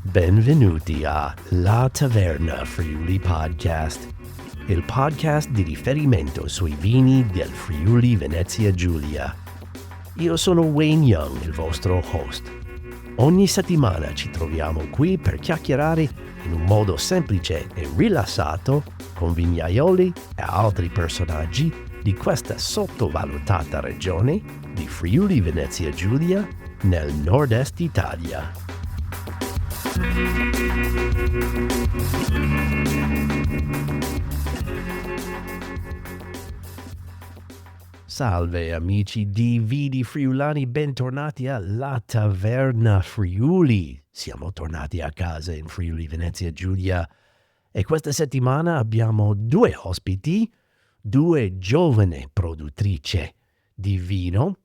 Benvenuti a La Taverna Friuli Podcast, il podcast di riferimento sui vini del Friuli Venezia Giulia. Io sono Wayne Young, il vostro host. Ogni settimana ci troviamo qui per chiacchierare in un modo semplice e rilassato con vignaioli e altri personaggi di questa sottovalutata regione di Friuli Venezia Giulia nel nord-est Italia. Salve amici di Vini Friulani, bentornati a La Taverna Friuli. Siamo tornati a casa in Friuli Venezia Giulia e questa settimana abbiamo due ospiti, due giovani produttrici di vino,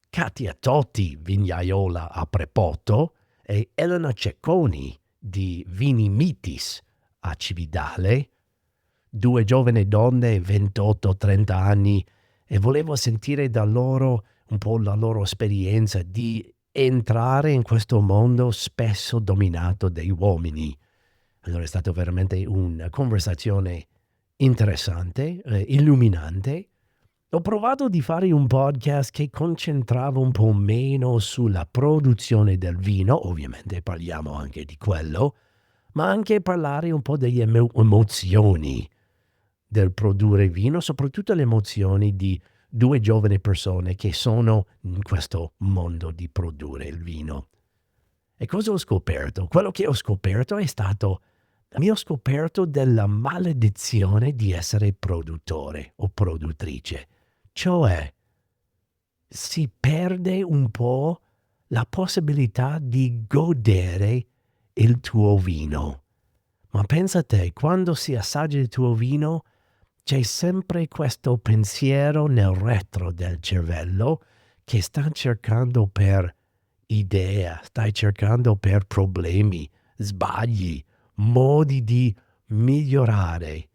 Katia Totti, vignaiola a Prepoto, e Elena Cecconi di Vini Mitis a Cividale, due giovani donne 28-30 anni, e volevo sentire da loro un po' la loro esperienza di entrare in questo mondo spesso dominato dai uomini. Allora è stata veramente una conversazione interessante, illuminante. Ho provato di fare un podcast che concentrava un po' meno sulla produzione del vino, ovviamente parliamo anche di quello, ma anche parlare un po' delle emozioni del produrre vino, soprattutto le emozioni di due giovani persone che sono in questo mondo di produrre il vino. E cosa ho scoperto? Quello che ho scoperto è stato, mi ho scoperto della maledizione di essere produttore o produttrice. Cioè, si perde un po' la possibilità di godere il tuo vino. Ma pensa a te, quando si assaggia il tuo vino, c'è sempre questo pensiero nel retro del cervello che sta cercando per idea, stai cercando per problemi, sbagli, modi di migliorare.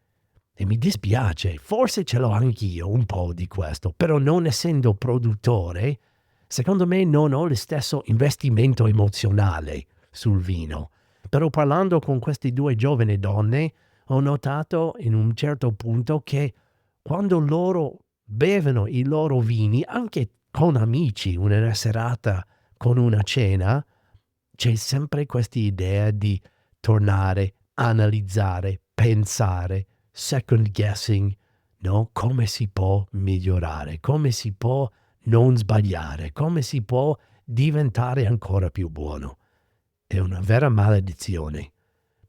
E mi dispiace, forse ce l'ho anch'io un po' di questo, però non essendo produttore, secondo me non ho lo stesso investimento emozionale sul vino. Però parlando con queste due giovani donne, ho notato in un certo punto che quando loro bevono i loro vini, anche con amici, una serata, con una cena, c'è sempre questa idea di tornare, analizzare, pensare, second guessing, no? Come si può migliorare, come si può non sbagliare, come si può diventare ancora più buono. È una vera maledizione.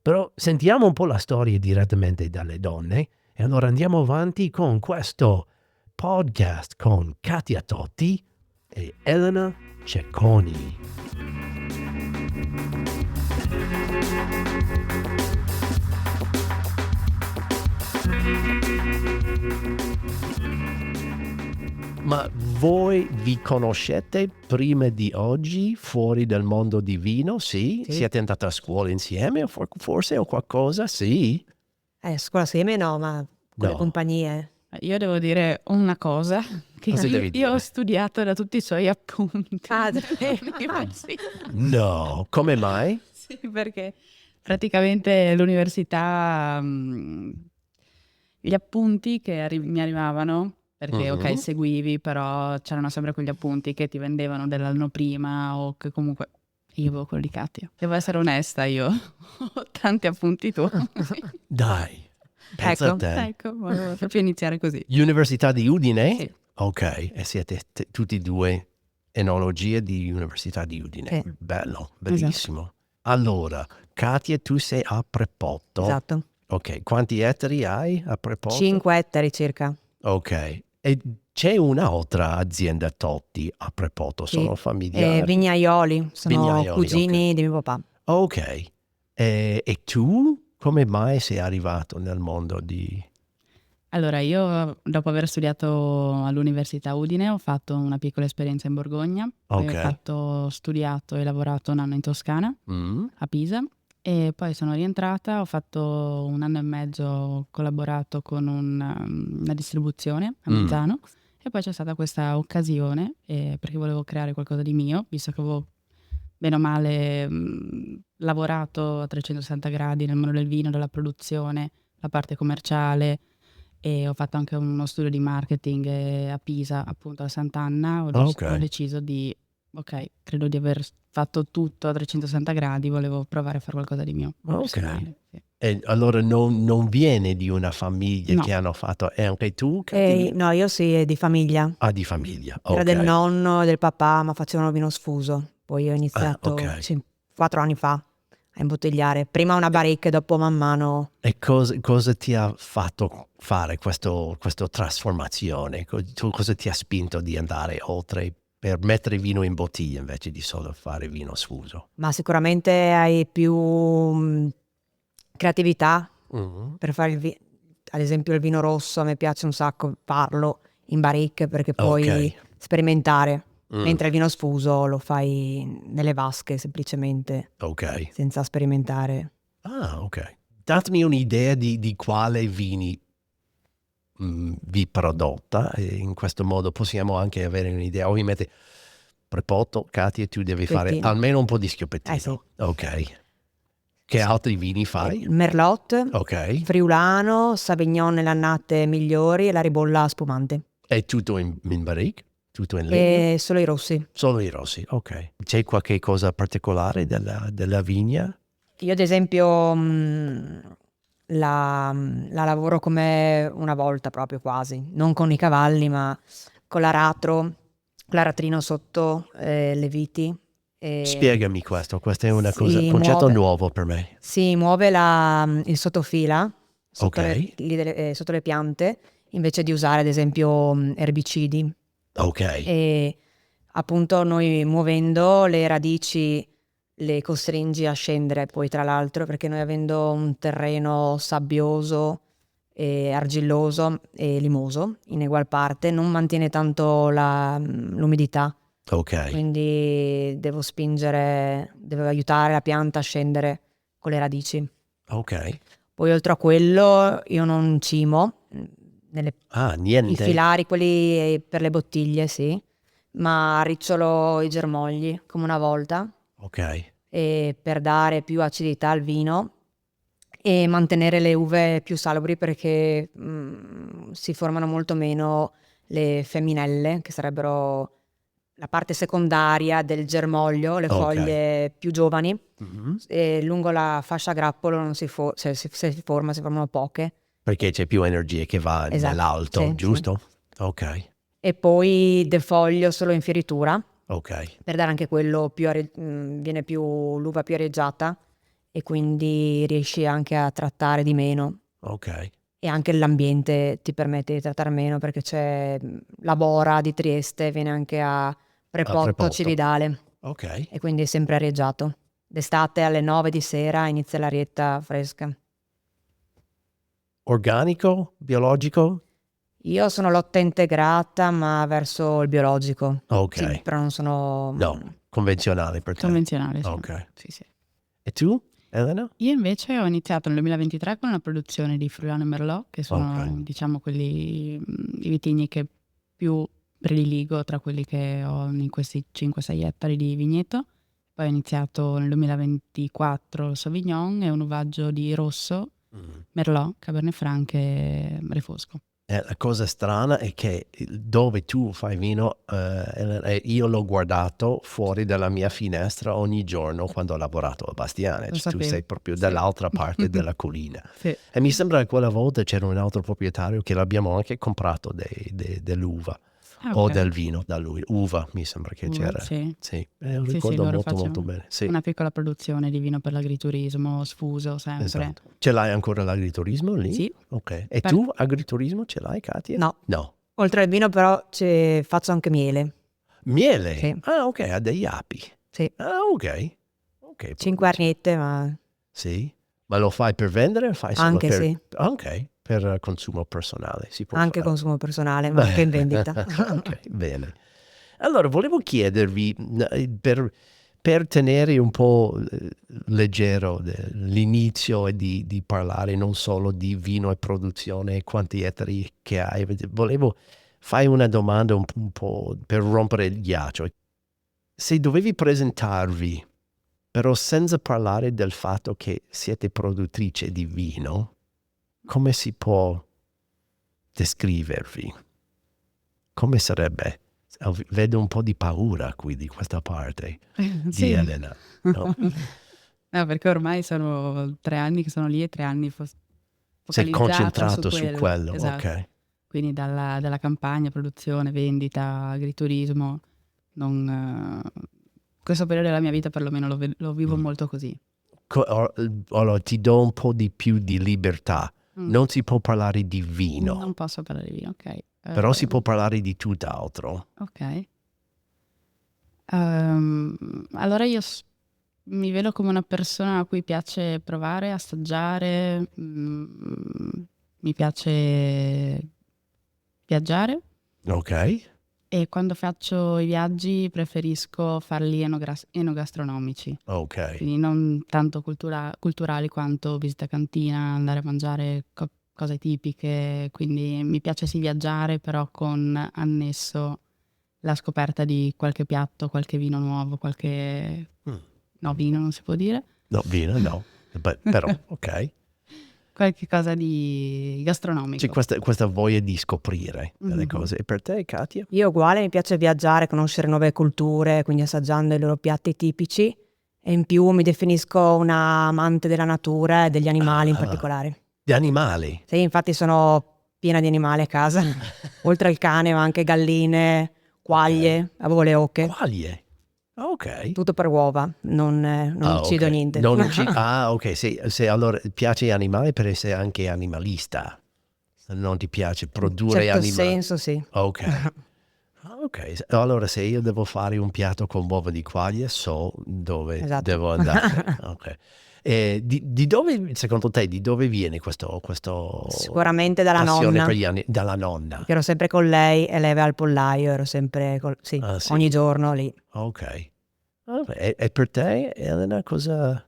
Però sentiamo un po' la storia direttamente dalle donne e allora andiamo avanti con questo podcast con Katia Totti e Elena Cecconi. Ma voi vi conoscete prima di oggi fuori del mondo di vino? Sì? Siete andati a scuola insieme forse o qualcosa? Sì? Scuola assieme no, ma con le compagnie. Io devo dire una cosa, che Cosa devi dire? io ho studiato da tutti i suoi appunti. Sì. No, come mai? Sì, perché praticamente l'università, gli appunti che mi arrivavano, perché ok seguivi, però c'erano sempre quegli appunti che ti vendevano dell'anno prima o che comunque io avevo quello di Katia. Devo essere onesta, io ho tanti appunti tuoi. Dai, pensa a te. Ecco, volevo proprio iniziare così. Università di Udine? Sì. Ok, e siete tutti e due enologia di Università di Udine. Sì. Bello, bellissimo. Allora, Katia, tu sei a Prepoto. Esatto. Ok, quanti ettari hai a Prepoto? 5 ettari circa. Ok, e c'è un'altra azienda Totti a Prepoto, sono familiari? Vignaioli, sono Vignaioli, cugini ok. di mio papà. Ok, e tu come mai sei arrivato nel mondo di... Allora, io dopo aver studiato all'Università Udine ho fatto una piccola esperienza in Borgogna, poi Ok. ho studiato e lavorato un anno in Toscana, a Pisa, e poi sono rientrata, ho fatto un anno e mezzo, ho collaborato con una distribuzione a Mezzano E poi c'è stata questa occasione, perché volevo creare qualcosa di mio, visto che avevo bene o male lavorato a 360 gradi nel mondo del vino, della produzione, la parte commerciale, e ho fatto anche uno studio di marketing a Pisa, appunto a Sant'Anna. Ho Ok. deciso di, ok, credo di aver fatto tutto a 360 gradi, volevo provare a fare qualcosa di mio Ok. personale. Sì. E allora non viene di una famiglia No, che hanno fatto, e anche tu, Katy? No, io sì, è di famiglia. Ah, di famiglia, Era del ok. nonno e del papà, ma facevano vino sfuso. Poi ho Ah, ok. iniziato, sì, 4 anni fa a imbottigliare. Prima una barrica e dopo man mano. E cosa ti ha fatto fare questa trasformazione? Cosa ti ha spinto di andare oltre per mettere vino in bottiglia invece di solo fare vino sfuso? Ma sicuramente hai più creatività Mhm. per fare ad esempio il vino rosso, a me piace un sacco farlo in barrique perché Ok. puoi sperimentare, Mm, mentre il vino sfuso lo fai nelle vasche semplicemente, ok. senza sperimentare. Ah, ok. Datemi un'idea di quale vini vi prodotta, e in questo modo possiamo anche avere un'idea. Ovviamente, Prepotto, Katia, tu devi fare Schioppettino. almeno un po' di Sì. schioppettino. Ok. Che altri vini fai? Il Merlot, Ok. Friulano, Sauvignon nelle annate migliori e la ribolla spumante. È tutto in barrique? Tutto in legno? E solo i rossi. Solo i rossi, ok. C'è qualche cosa particolare della vigna? Io ad esempio la lavoro come una volta proprio quasi, non con i cavalli ma con l'aratrino sotto le viti. E Spiegami questo è una cosa, un si concetto muove, nuovo per me. si muove il sottofila Ok, sotto le piante invece di usare ad esempio erbicidi. ok, E appunto noi muovendo le radici le costringi a scendere poi tra l'altro perché noi avendo un terreno sabbioso e argilloso e limoso in egual parte non mantiene tanto l'umidità, ok, quindi devo aiutare la pianta a scendere con le radici. ok. Poi oltre a quello io non cimo nelle Ah, i niente. filari, quelli per le bottiglie, sì, ma ricciolo i germogli come una volta Ok, per dare più acidità al vino e mantenere le uve più salubri perché si formano molto meno le femminelle, che sarebbero la parte secondaria del germoglio, le ok. foglie più giovani. Mhm. E lungo la fascia grappolo non si, se si formano poche. Perché c'è più energia che va Esatto, nell'alto, sì, sì. giusto? Ok, E poi defoglio solo in fioritura ok, per dare anche quello viene più l'uva più areggiata e quindi riesci anche a trattare di meno ok. e anche l'ambiente ti permette di trattare meno perché c'è la Bora di Trieste, viene anche a A Prepotto Prepotto. Cividale Ok. e quindi è sempre areggiato. D'estate alle 9 di sera inizia l'arietta fresca. Organico? Biologico? Io sono lotta integrata ma verso il biologico. Ok. Sì, però non sono No, convenzionale per te. convenzionale, sì. Ok. Sì, sì. E tu, Elena? Io invece ho iniziato nel 2023 con una produzione di Friulano e Merlot, che sono Ok. diciamo quelli i vitigni che più prediligo tra quelli che ho in questi 5-6 ettari di vigneto. Poi ho iniziato nel 2024 il Sauvignon e un uvaggio di rosso, Merlot, Cabernet Franc e Refosco. La cosa strana è che dove tu fai vino, io l'ho guardato fuori dalla mia finestra ogni giorno quando ho lavorato a Bastiane. Lo Cioè, tu sapevo. sei proprio Sì. dall'altra parte della collina. Sì. E mi sembra che quella volta c'era un altro proprietario che l'abbiamo anche comprato dell'uva Ah, o ok. del vino da lui. Uva mi sembra che c'era. Sì. Sì, lo Sì, ricordo loro molto molto facevano bene. Sì, una piccola produzione di vino per l'agriturismo, sfuso sempre. esatto. Ce l'hai ancora l'agriturismo lì? Sì. Ok. E tu agriturismo ce l'hai, Katia? No. No. Oltre al vino però faccio anche miele. Miele? Sì. Ah, ok, ha degli api. Sì, Ah, ok. Ok, 5 arnette, ma sì. Ma lo fai per vendere o fai solo anche per... sì, Ok, per consumo personale si può anche fare. consumo personale, ma anche in vendita. Ok, bene. Allora, volevo chiedervi, per tenere un po' leggero l'inizio e di parlare non solo di vino e produzione e quanti ettari che hai, volevo fai una domanda un po' per rompere il ghiaccio. Se dovevi presentarvi, però senza parlare del fatto che siete produttrice di vino, come si può descrivervi? Come sarebbe? Vedo un po' di paura qui di questa parte di Sì. Elena. No? No, perché ormai sono 3 anni che sono lì e 3 anni Sei focalizzata concentrato su quello, Esatto. ok. Quindi dalla campagna, produzione, vendita, agriturismo, questo periodo della mia vita perlomeno lo vivo molto così. Allora ti do un po' di più di libertà. Mm. Non si può parlare di vino, Non posso parlare di vino, ok. però si può parlare di tutt'altro. Ok. Allora io mi vedo come una persona a cui piace provare, assaggiare, mi piace viaggiare Ok? e quando faccio i viaggi preferisco farli enogastronomici, Ok. quindi non tanto culturali quanto visita cantina, andare a mangiare cose tipiche, quindi mi piace sì viaggiare però con annesso la scoperta di qualche piatto, qualche vino nuovo, qualche... Mm. No, vino non si può dire. No, vino no. Però, ok. Qualche cosa di C'è gastronomico. questa voglia di scoprire delle Mhm. cose. E per te, Katia? Io uguale, mi piace viaggiare, conoscere nuove culture, quindi assaggiando i loro piatti tipici e in più mi definisco una amante della natura e degli animali in particolare. Gli animali. Sì, infatti sono piena di animali a casa, oltre al cane, ma anche galline, quaglie, avevo le oche, Quaglie. Ok. tutto per uova, non uccido ok. niente. Non ok. Se allora piace gli animali per essere anche animalista. Se non ti piace In produrre certo animali. senso sì. Ok. Ok, allora se io devo fare un piatto con uova di quaglia so dove Esatto. devo andare. Ok. E di dove, secondo te, di dove viene questo Sicuramente dalla passione nonna, per gli anni? Dalla nonna. perché ero sempre con lei e lei aveva il pollaio, ero sempre sì, Ah, sì. ogni giorno lì. Ok. Vabbè, e per te, Elena, cosa...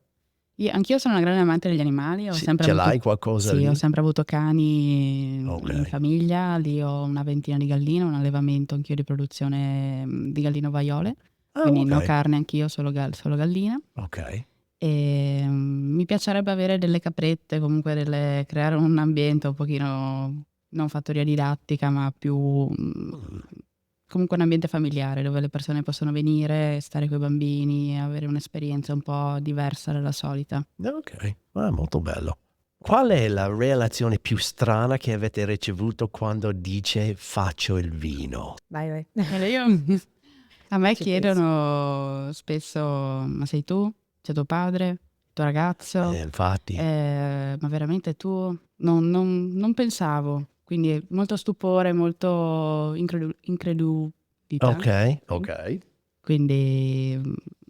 Anch'io sono una grande amante degli animali, Sì, ce l'hai qualcosa sì, lì? ho sempre avuto cani Ok. in famiglia, lì ho una ventina di galline, un allevamento anch'io di produzione di galline ovaiole, Ah, quindi ok. no carne anch'io, solo gallina. Ok. E mi piacerebbe avere delle caprette, comunque creare un ambiente un pochino, non fattoria didattica, ma più comunque un ambiente familiare dove le persone possono venire, stare con i bambini e avere un'esperienza un po' diversa dalla solita. Ok, molto bello. Qual è la relazione più strana che avete ricevuto quando dice faccio il vino? Vai. A me Ci chiedono spesso, ma sei tu? C'è tuo padre? Il tuo ragazzo? Infatti. Ma veramente tu? Non pensavo. Quindi molto stupore, molto incredulità. Ok. Quindi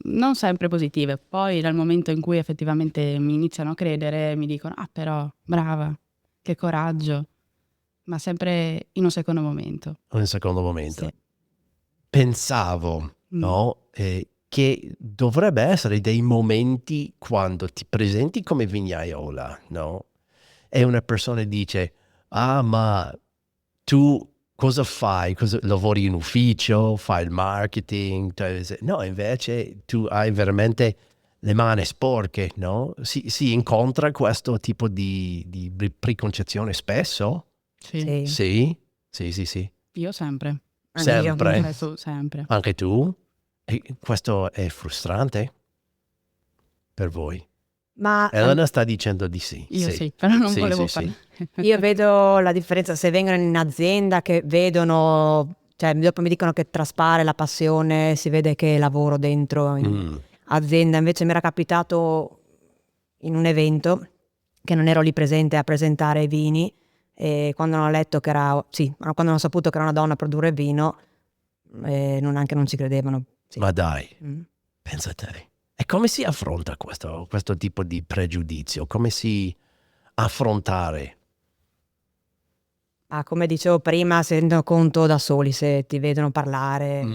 non sempre positive. Poi dal momento in cui effettivamente mi iniziano a credere, mi dicono, ah però, brava, che coraggio. Ma sempre in un secondo momento. Un secondo momento. Sì. Pensavo, no, che dovrebbe essere dei momenti quando ti presenti come vignaiola, no? E una persona dice, ah, ma tu cosa fai? Lavori in ufficio? Fai il marketing? No, invece tu hai veramente le mani sporche, no? Si incontra questo tipo di preconcezione spesso? Sì. Sì, Sì. Io sempre. anch'io. Sempre? Sempre. Anche tu? E questo è frustrante per voi? Ma Elena sta dicendo di sì. Io sì, però non volevo Sì. parlare. io vedo la differenza se vengono in azienda che vedono, cioè dopo mi dicono che traspare la passione, si vede che lavoro dentro in azienda, invece mi era capitato in un evento che non ero lì presente a presentare i vini e quando hanno letto che era, sì, quando hanno saputo che era una donna a produrre vino, non ci credevano. Sì. Ma dai, Mm. pensa a te. E come si affronta questo tipo di pregiudizio? Come si affrontare? Ah, come dicevo prima, si rendono conto da soli, se ti vedono parlare,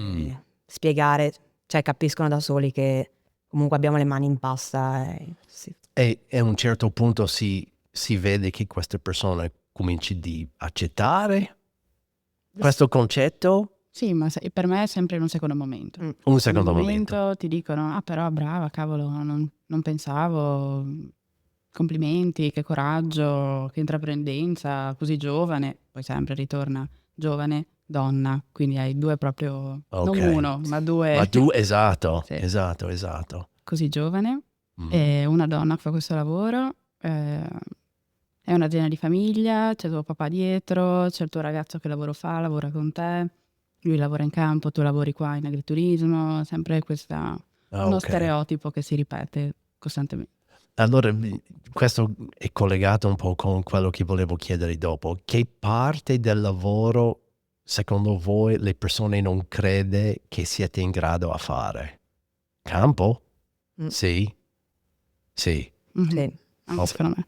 spiegare, cioè capiscono da soli che comunque abbiamo le mani in pasta. Sì. E a un certo punto si vede che queste persone cominci di accettare Questo concetto, Sì, ma per me è sempre in un secondo momento. un secondo In un momento. ti dicono, ah però brava, cavolo, non pensavo, complimenti, che coraggio, che intraprendenza, così giovane, poi sempre ritorna giovane, donna, quindi hai due proprio, non Ok. uno, ma due, Ma tu, esatto, sì, esatto. così giovane, Mm. e una donna che fa questo lavoro, è un'azienda di famiglia, c'è tuo papà dietro, c'è il tuo ragazzo che lavoro fa, lavora con te, lui lavora in campo, tu lavori qua in agriturismo, sempre uno Ok. stereotipo che si ripete costantemente. Allora, questo è collegato un po' con quello che volevo chiedere dopo. Che parte del lavoro, secondo voi, le persone non crede che siete in grado a fare? Campo? Mm. Sì. Sì. Mhm. Sì. Anche Oh, secondo me.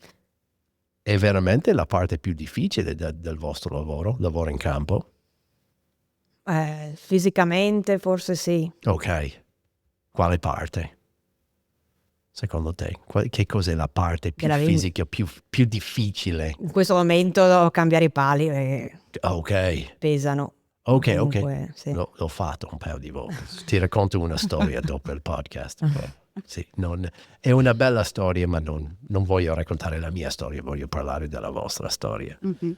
è veramente la parte più difficile del vostro lavoro in campo? Fisicamente forse sì. Ok. Quale parte? Secondo te? Che cos'è la parte più Della ven- fisica, più difficile? In questo momento cambiare i pali Ok. pesano. Ok. Comunque, sì. L'ho fatto un paio di volte. Ti racconto una storia dopo il podcast. Sì, è una bella storia, ma non voglio raccontare la mia storia, voglio parlare della vostra storia. Mhm.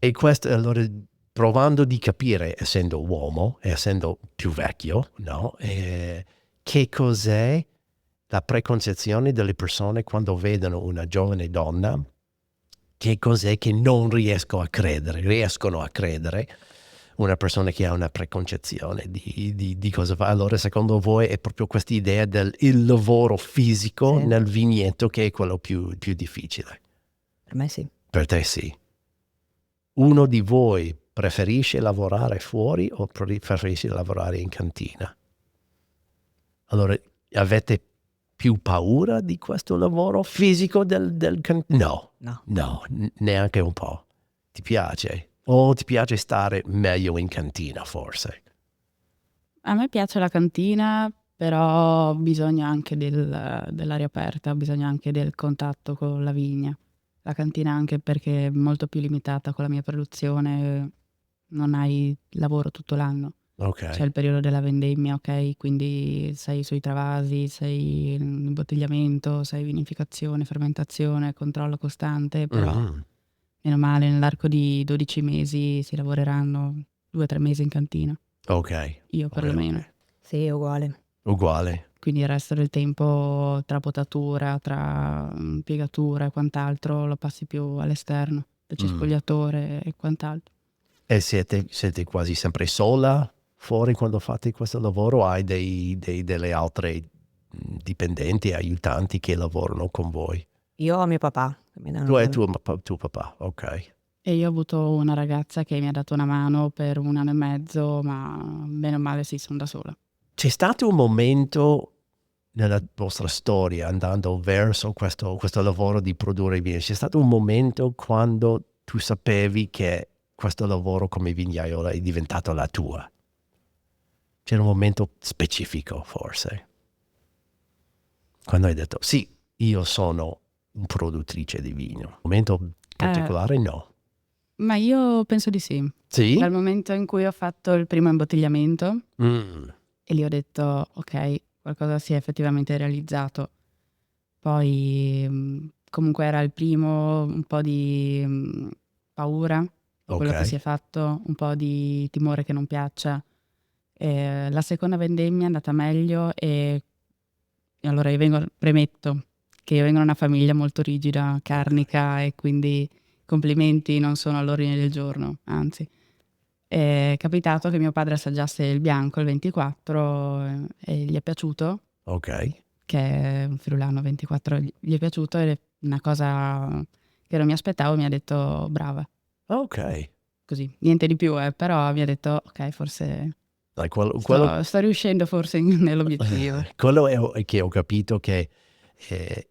E questo, allora, provando di capire, essendo uomo, essendo più vecchio, no? Che cos'è la preconcezione delle persone quando vedono una giovane donna, che cos'è che non riescono a credere una persona che ha una preconcezione di cosa fa. Allora, secondo voi è proprio questa idea del il lavoro fisico Sì. nel vigneto che è quello più difficile? Per me sì. Per te sì. Uno di voi preferisce lavorare fuori o preferisce lavorare in cantina? Allora, avete più paura di questo lavoro fisico del cantina? No, neanche un po'. Ti piace? O ti piace stare meglio in cantina, forse? A me piace la cantina, però bisogna anche dell'aria aperta, bisogna anche del contatto con la vigna. La cantina anche perché è molto più limitata con la mia produzione, non hai lavoro tutto l'anno. Ok. C'è il periodo della vendemmia, ok? Quindi sei sui travasi, sei in imbottigliamento, sei vinificazione, fermentazione, controllo costante, però Mhm. meno male nell'arco di 12 mesi si lavoreranno 2-3 mesi in cantina, Ok. io perlomeno. Ok. Sì, è uguale. Uguale. Quindi il resto del tempo tra potatura, tra piegatura e quant'altro lo passi più all'esterno, il cespugliatore e quant'altro. E siete quasi sempre sola fuori quando fate questo lavoro? Hai delle altre dipendenti, aiutanti che lavorano con voi? Io ho mio papà. Che mi Tu danno e una- tuo papà, ok. E io ho avuto una ragazza che mi ha dato una mano per 1 anno e mezzo, ma bene o male sì, sono da sola. C'è stato un momento nella vostra storia, andando verso questo lavoro di produrre vino, c'è stato un momento quando tu sapevi che questo lavoro come vignaiola è diventato la tua? C'era un momento specifico, forse, quando hai detto, sì, io sono un produttrice di vino. Un momento particolare, no. Ma io penso di sì. Sì? Dal momento in cui ho fatto il primo imbottigliamento Mm, e lì ho detto, ok, qualcosa si è effettivamente realizzato. Poi comunque era il primo, un po' di paura di quello che si è ok, fatto, un po' di timore che non piaccia. La seconda vendemmia è andata meglio e allora premetto che io vengo da una famiglia molto rigida, carnica e quindi complimenti non sono all'ordine del giorno, anzi. È capitato che mio padre assaggiasse il bianco il 24 e gli è piaciuto, ok, che è un friulano 24, gli è piaciuto ed è una cosa che non mi aspettavo, mi ha detto brava, ok. così, niente di più, però mi ha detto ok, forse Dai, quello sto riuscendo forse nell'obiettivo. quello è che ho capito che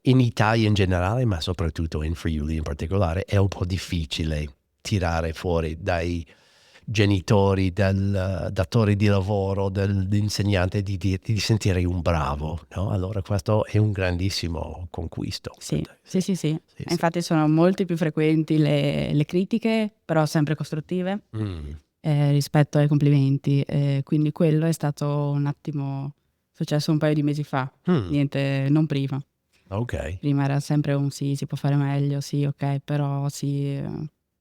in Italia in generale, ma soprattutto in Friuli in particolare, è un po' difficile tirare fuori dai genitori, del datore di lavoro, dell'insegnante di sentire un bravo, no? Allora questo è un grandissimo conquisto. Sì, Sì, sì. sì, E sì. infatti sono molto più frequenti le critiche, però sempre costruttive. Mm, rispetto ai complimenti. Quindi quello è stato un attimo successo un paio di mesi fa, niente, non prima. Ok. Prima era sempre un sì, si può fare meglio, sì, ok, però sì.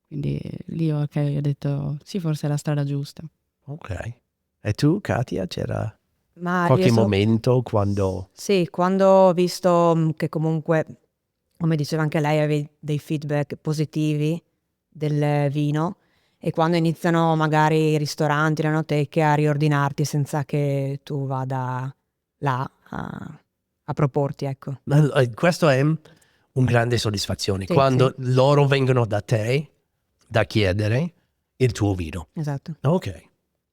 Quindi lì ho detto sì, forse è la strada giusta. Ok. E tu, Katia, c'era Ma qualche momento quando... Sì, quando ho visto che comunque, come diceva anche lei, avevi dei feedback positivi del vino, e quando iniziano magari i ristoranti, le enoteche a riordinarti senza che tu vada là a proporti, ecco. Questo è un grande soddisfazione, Sì, quando sì, loro vengono da te da chiedere il tuo vino. esatto. Ok.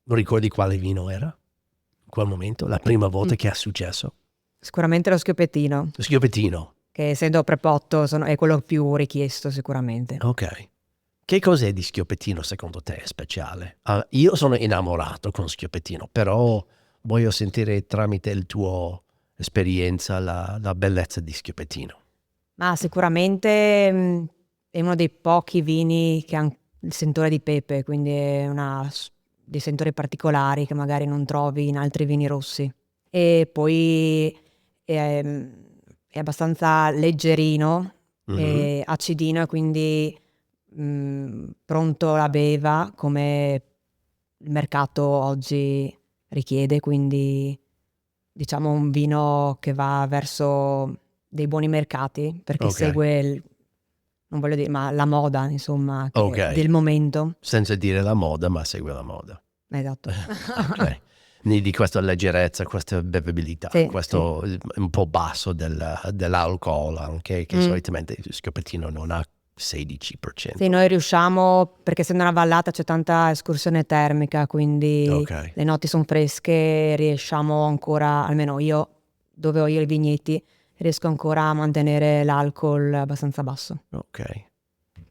Non ricordi quale vino era? In quel momento? La prima volta che è successo? Sicuramente lo schioppettino, Lo schioppettino. che essendo prepotto è quello più richiesto sicuramente. Ok. Che cos'è di schioppettino secondo te è speciale? Io sono innamorato con schioppettino, però voglio sentire tramite la tua esperienza la bellezza di schioppettino. Ma sicuramente è uno dei pochi vini che ha il sentore di pepe, quindi è dei sentori particolari che magari non trovi in altri vini rossi. E poi è abbastanza leggerino, Mhm. acidino, e quindi pronto alla beva, come il mercato oggi richiede, quindi diciamo un vino che va verso dei buoni mercati, perché Ok. segue non voglio dire, ma la moda, insomma, del Ok. momento. Senza dire la moda, ma segue la moda. Esatto. Ok. Di questa leggerezza, questa bevibilità, Sì, sì. questo un po' basso dell'alcol anche, che Mm. solitamente il schioppettino non ha Sì, 16%. noi riusciamo, perché essendo una vallata c'è tanta escursione termica, quindi Ok. le notti sono fresche, riusciamo ancora, almeno io, dove ho io i vigneti, riesco ancora a mantenere l'alcol abbastanza basso. Ok.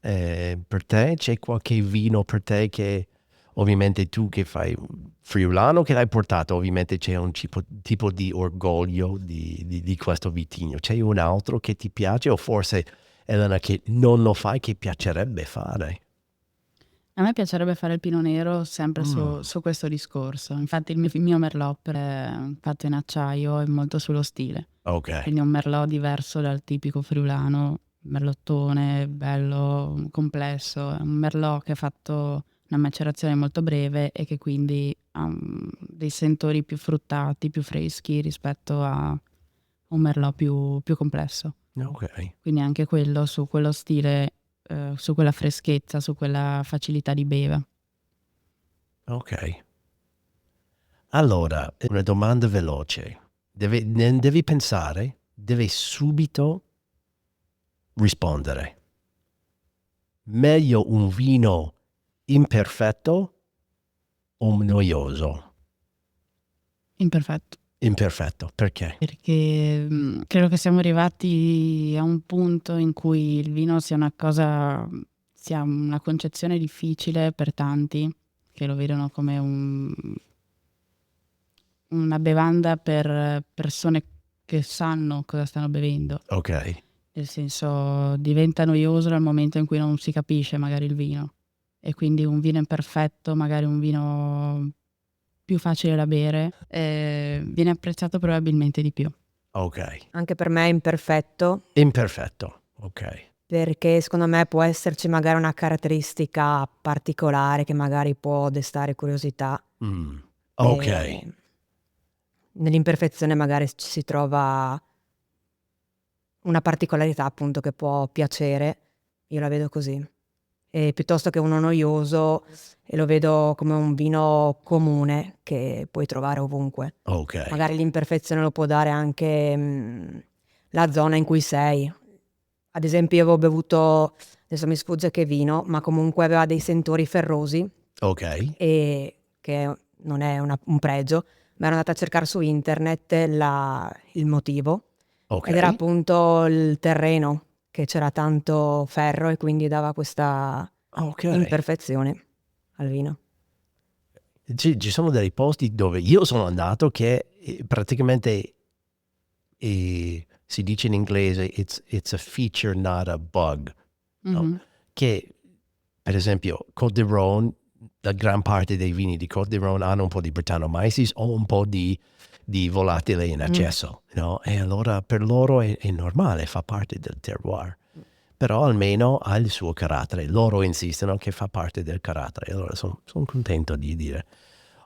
Per te c'è qualche vino per te che ovviamente tu che fai friulano che l'hai portato, ovviamente c'è un tipo di orgoglio di questo vitigno. C'è un altro che ti piace o forse Elena che non lo fai che piacerebbe fare? A me piacerebbe fare il Pinot Nero sempre su questo discorso. Infatti il mio Merlot è fatto in acciaio è molto sullo stile. Ok, Quindi è un Merlot diverso dal tipico friulano, merlottone, bello, complesso. È un Merlot che ha fatto una macerazione molto breve e che quindi ha dei sentori più fruttati, più freschi rispetto a un Merlot più complesso. ok, Quindi anche quello su quello stile, su quella freschezza, su quella facilità di beva. ok. Allora, una domanda veloce. Ne devi pensare, devi subito rispondere. Meglio un vino imperfetto o noioso? Imperfetto. Imperfetto, perché? Perché credo che siamo arrivati a un punto in cui il vino sia una concezione difficile per tanti, che lo vedono come una bevanda per persone che sanno cosa stanno bevendo. Ok, Nel senso, diventa noioso dal momento in cui non si capisce magari il vino. E quindi un vino imperfetto, magari un vino più facile da bere, viene apprezzato probabilmente di più. ok. Anche per me è imperfetto, Imperfetto, ok. perché secondo me può esserci magari una caratteristica particolare che magari può destare curiosità. Mm, ok, E nell'imperfezione magari ci si trova una particolarità appunto che può piacere, io la vedo così. E piuttosto che uno noioso, e lo vedo come un vino comune che puoi trovare ovunque. ok. Magari l'imperfezione lo può dare anche la zona in cui sei. Ad esempio io avevo bevuto, adesso mi sfugge che vino, ma comunque aveva dei sentori ferrosi, Ok, e che non è un pregio, ma ero andata a cercare su internet il motivo, ok, ed era appunto il terreno, che c'era tanto ferro e quindi dava questa ok. imperfezione al vino. Ci sono dei posti dove io sono andato che praticamente si dice in inglese it's a feature not a bug, no? Mhm. Che per esempio Côte d'Ivoire la gran parte dei vini di Côte d'Ivoire hanno un po' di Brettanomyces o un po' di volatile in eccesso, no? E allora per loro è normale, fa parte del terroir. Però almeno ha il suo carattere. Loro insistono che fa parte del carattere. Allora sono contento di dire.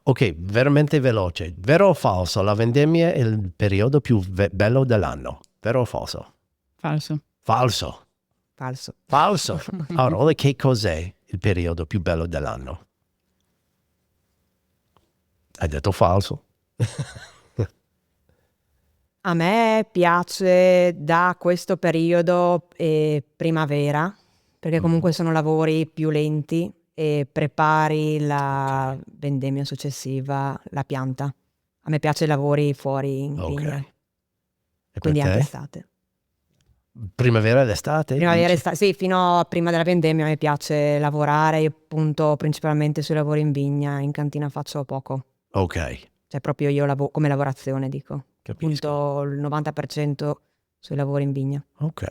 Ok, veramente veloce. Vero o falso? La vendemmia è il periodo più bello dell'anno. Vero o falso? Falso. Falso. Falso. Falso. Allora, che cos'è il periodo più bello dell'anno? Hai detto falso. A me piace da questo periodo primavera, perché comunque sono lavori più lenti e prepari la vendemmia successiva, la pianta. A me piace i lavori fuori in vigna, Ok. E per quindi anche te? estate. Primavera ed estate? Primavera, dici? estate, sì, fino a prima della vendemmia a me piace lavorare, io punto principalmente sui lavori in vigna, in cantina faccio poco. Ok, Cioè proprio io come lavorazione dico. capisco. Punto il 90% sui lavori in vigna. Ok.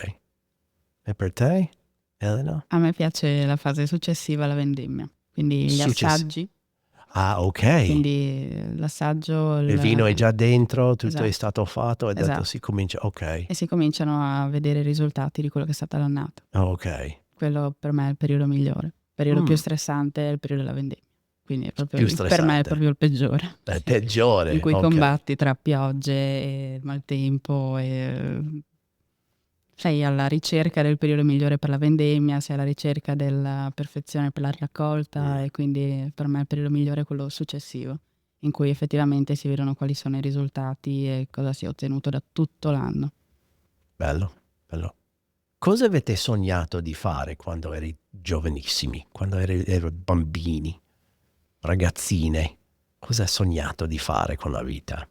E per te, Elena? A me piace la fase successiva alla vendemmia, quindi gli assaggi, Ah, ok. quindi l'assaggio, Il vino è già dentro, tutto Esatto. è stato fatto e adesso Esatto. si comincia. Ok. e si cominciano a vedere i risultati di quello che è stata l'annata. Ok. Quello per me è il periodo migliore. Il periodo più stressante è il periodo della vendemmia. Quindi è proprio Più per me è stressante. proprio il peggiore. È peggiore. In cui ok. combatti tra piogge e maltempo e sei alla ricerca del periodo migliore per la vendemmia, sei alla ricerca della perfezione per la raccolta e quindi per me il periodo migliore è quello successivo, in cui effettivamente si vedono quali sono i risultati e cosa si è ottenuto da tutto l'anno. Bello, bello. Cosa avete sognato di fare quando eri giovanissimi, quando eri bambini, ragazzine? Cosa hai sognato di fare con la vita?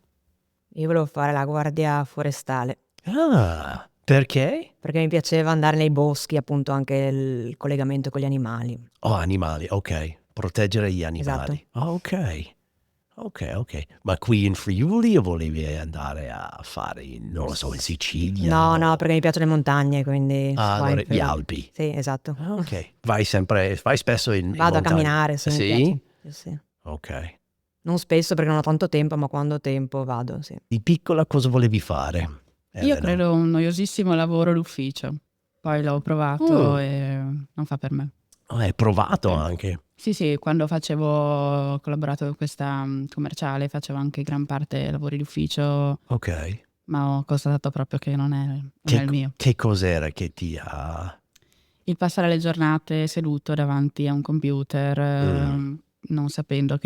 Io volevo fare la guardia forestale, Ah, perché? perché mi piaceva andare nei boschi, appunto anche il collegamento con gli animali. Oh, animali, ok. Proteggere gli animali. Esatto. Oh, ok. Ok. Ma qui in Friuli o volevi andare a fare, non lo so, in Sicilia? No, perché mi piacciono le montagne, quindi Ah, vai allora, in gli Friuli. Alpi. Sì, esatto. Ah, ok. Vai spesso in Vado a montagna? camminare, sì, mi Sì? piace. Sì. Ok. Non spesso perché non ho tanto tempo, ma quando ho tempo vado, sì. Di piccola cosa volevi fare, Io Elena? credo un noiosissimo lavoro d'ufficio, poi l'ho provato e non fa per me. Hai provato anche. Sì, quando ho collaborato con questa commerciale, facevo anche gran parte lavori d'ufficio, Ok. ma ho constatato proprio che non è il mio. Che cos'era che ti ha... Il passare le giornate seduto davanti a un computer, non sapendo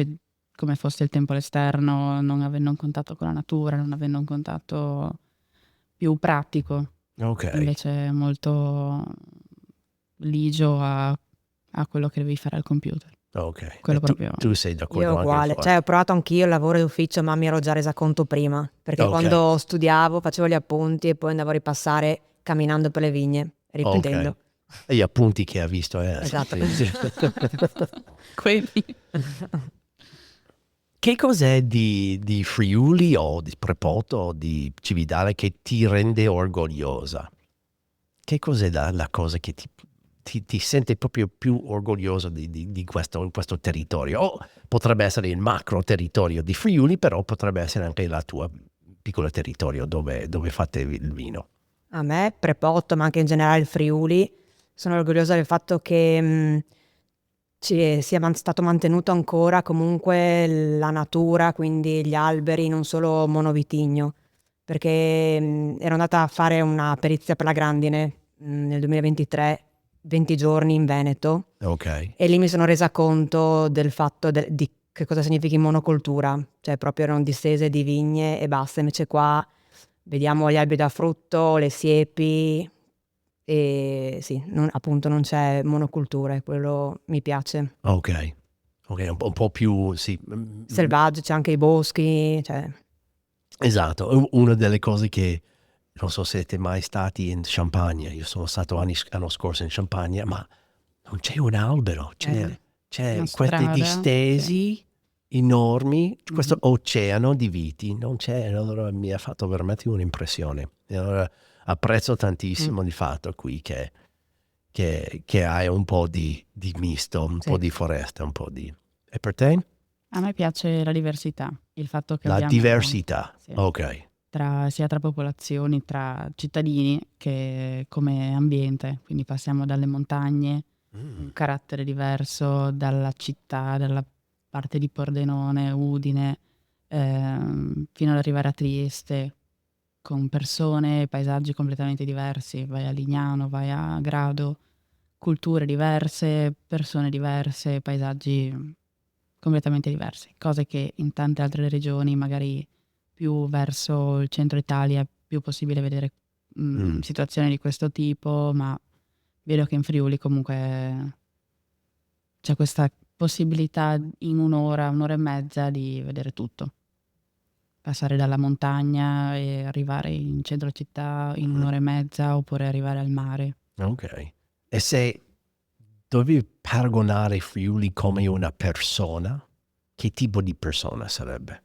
come fosse il tempo all'esterno, non avendo un contatto con la natura, non avendo un contatto più pratico, Ok. invece molto ligio a quello che devi fare al computer. Ok. Quello E tu, proprio. tu sei d'accordo Io anche uguale, fuori? cioè ho provato anch'io il lavoro d'ufficio, ma mi ero già resa conto prima, perché Ok. quando studiavo facevo gli appunti e poi andavo a ripassare camminando per le vigne, ripetendo. Ok. E gli appunti che ha visto, Esatto. sì. Quelli. Che cos'è di Friuli o di Prepoto o di Cividale che ti rende orgogliosa? Che cos'è la cosa che ti sente proprio più orgoglioso di questo territorio? O potrebbe essere il macro territorio di Friuli, però potrebbe essere anche la tua piccolo territorio dove fate il vino. A me, Prepotto, ma anche in generale il Friuli, sono orgogliosa del fatto che sia stato mantenuto ancora comunque la natura, quindi gli alberi, non solo monovitigno, perché ero andata a fare una perizia per la grandine nel 2023, 20 giorni in Veneto, Ok. e lì mi sono resa conto del fatto di che cosa significhi monocoltura, cioè proprio erano distese di vigne e basta, invece qua vediamo gli alberi da frutto, le siepi e sì, appunto non c'è monocultura e quello mi piace. Ok, un po' più, sì. Selvaggio, c'è anche i boschi, cioè Esatto, una delle cose che, non so se siete mai stati in Champagne, io sono stato l'anno scorso in Champagne, ma non c'è un albero, c'è Una questi strada, distesi enormi, questo Mhm. oceano di viti, non c'è, allora mi ha fatto veramente un'impressione. E allora apprezzo tantissimo il fatto qui che che hai un po' di misto, un Sì. po' di foresta, un po' di... E per te? A me piace la diversità, il fatto che La abbiamo diversità. sì, Ok. sia tra popolazioni, tra cittadini che come ambiente. Quindi passiamo dalle montagne, un carattere diverso, dalla città, dalla parte di Pordenone, Udine, fino ad arrivare a Trieste, con persone e paesaggi completamente diversi. Vai a Lignano, vai a Grado, culture diverse, persone diverse, paesaggi completamente diversi, cose che in tante altre regioni, magari più verso il centro Italia, è più possibile vedere situazioni di questo tipo, ma vedo che in Friuli comunque c'è questa possibilità in un'ora e mezza di vedere tutto. Passare dalla montagna e arrivare in centro città in un'ora e mezza, oppure arrivare al mare. Ok. E se dovevi paragonare Friuli come una persona, che tipo di persona sarebbe?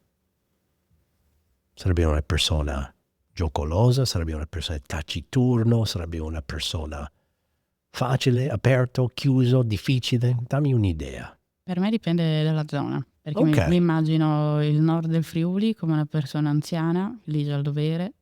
Sarebbe una persona giocolosa? Sarebbe una persona taciturno? Sarebbe una persona facile, aperto, chiuso, difficile? Dammi un'idea. Per me dipende dalla zona, perché mi Ok. immagino il nord del Friuli come una persona anziana, ligia al dovere,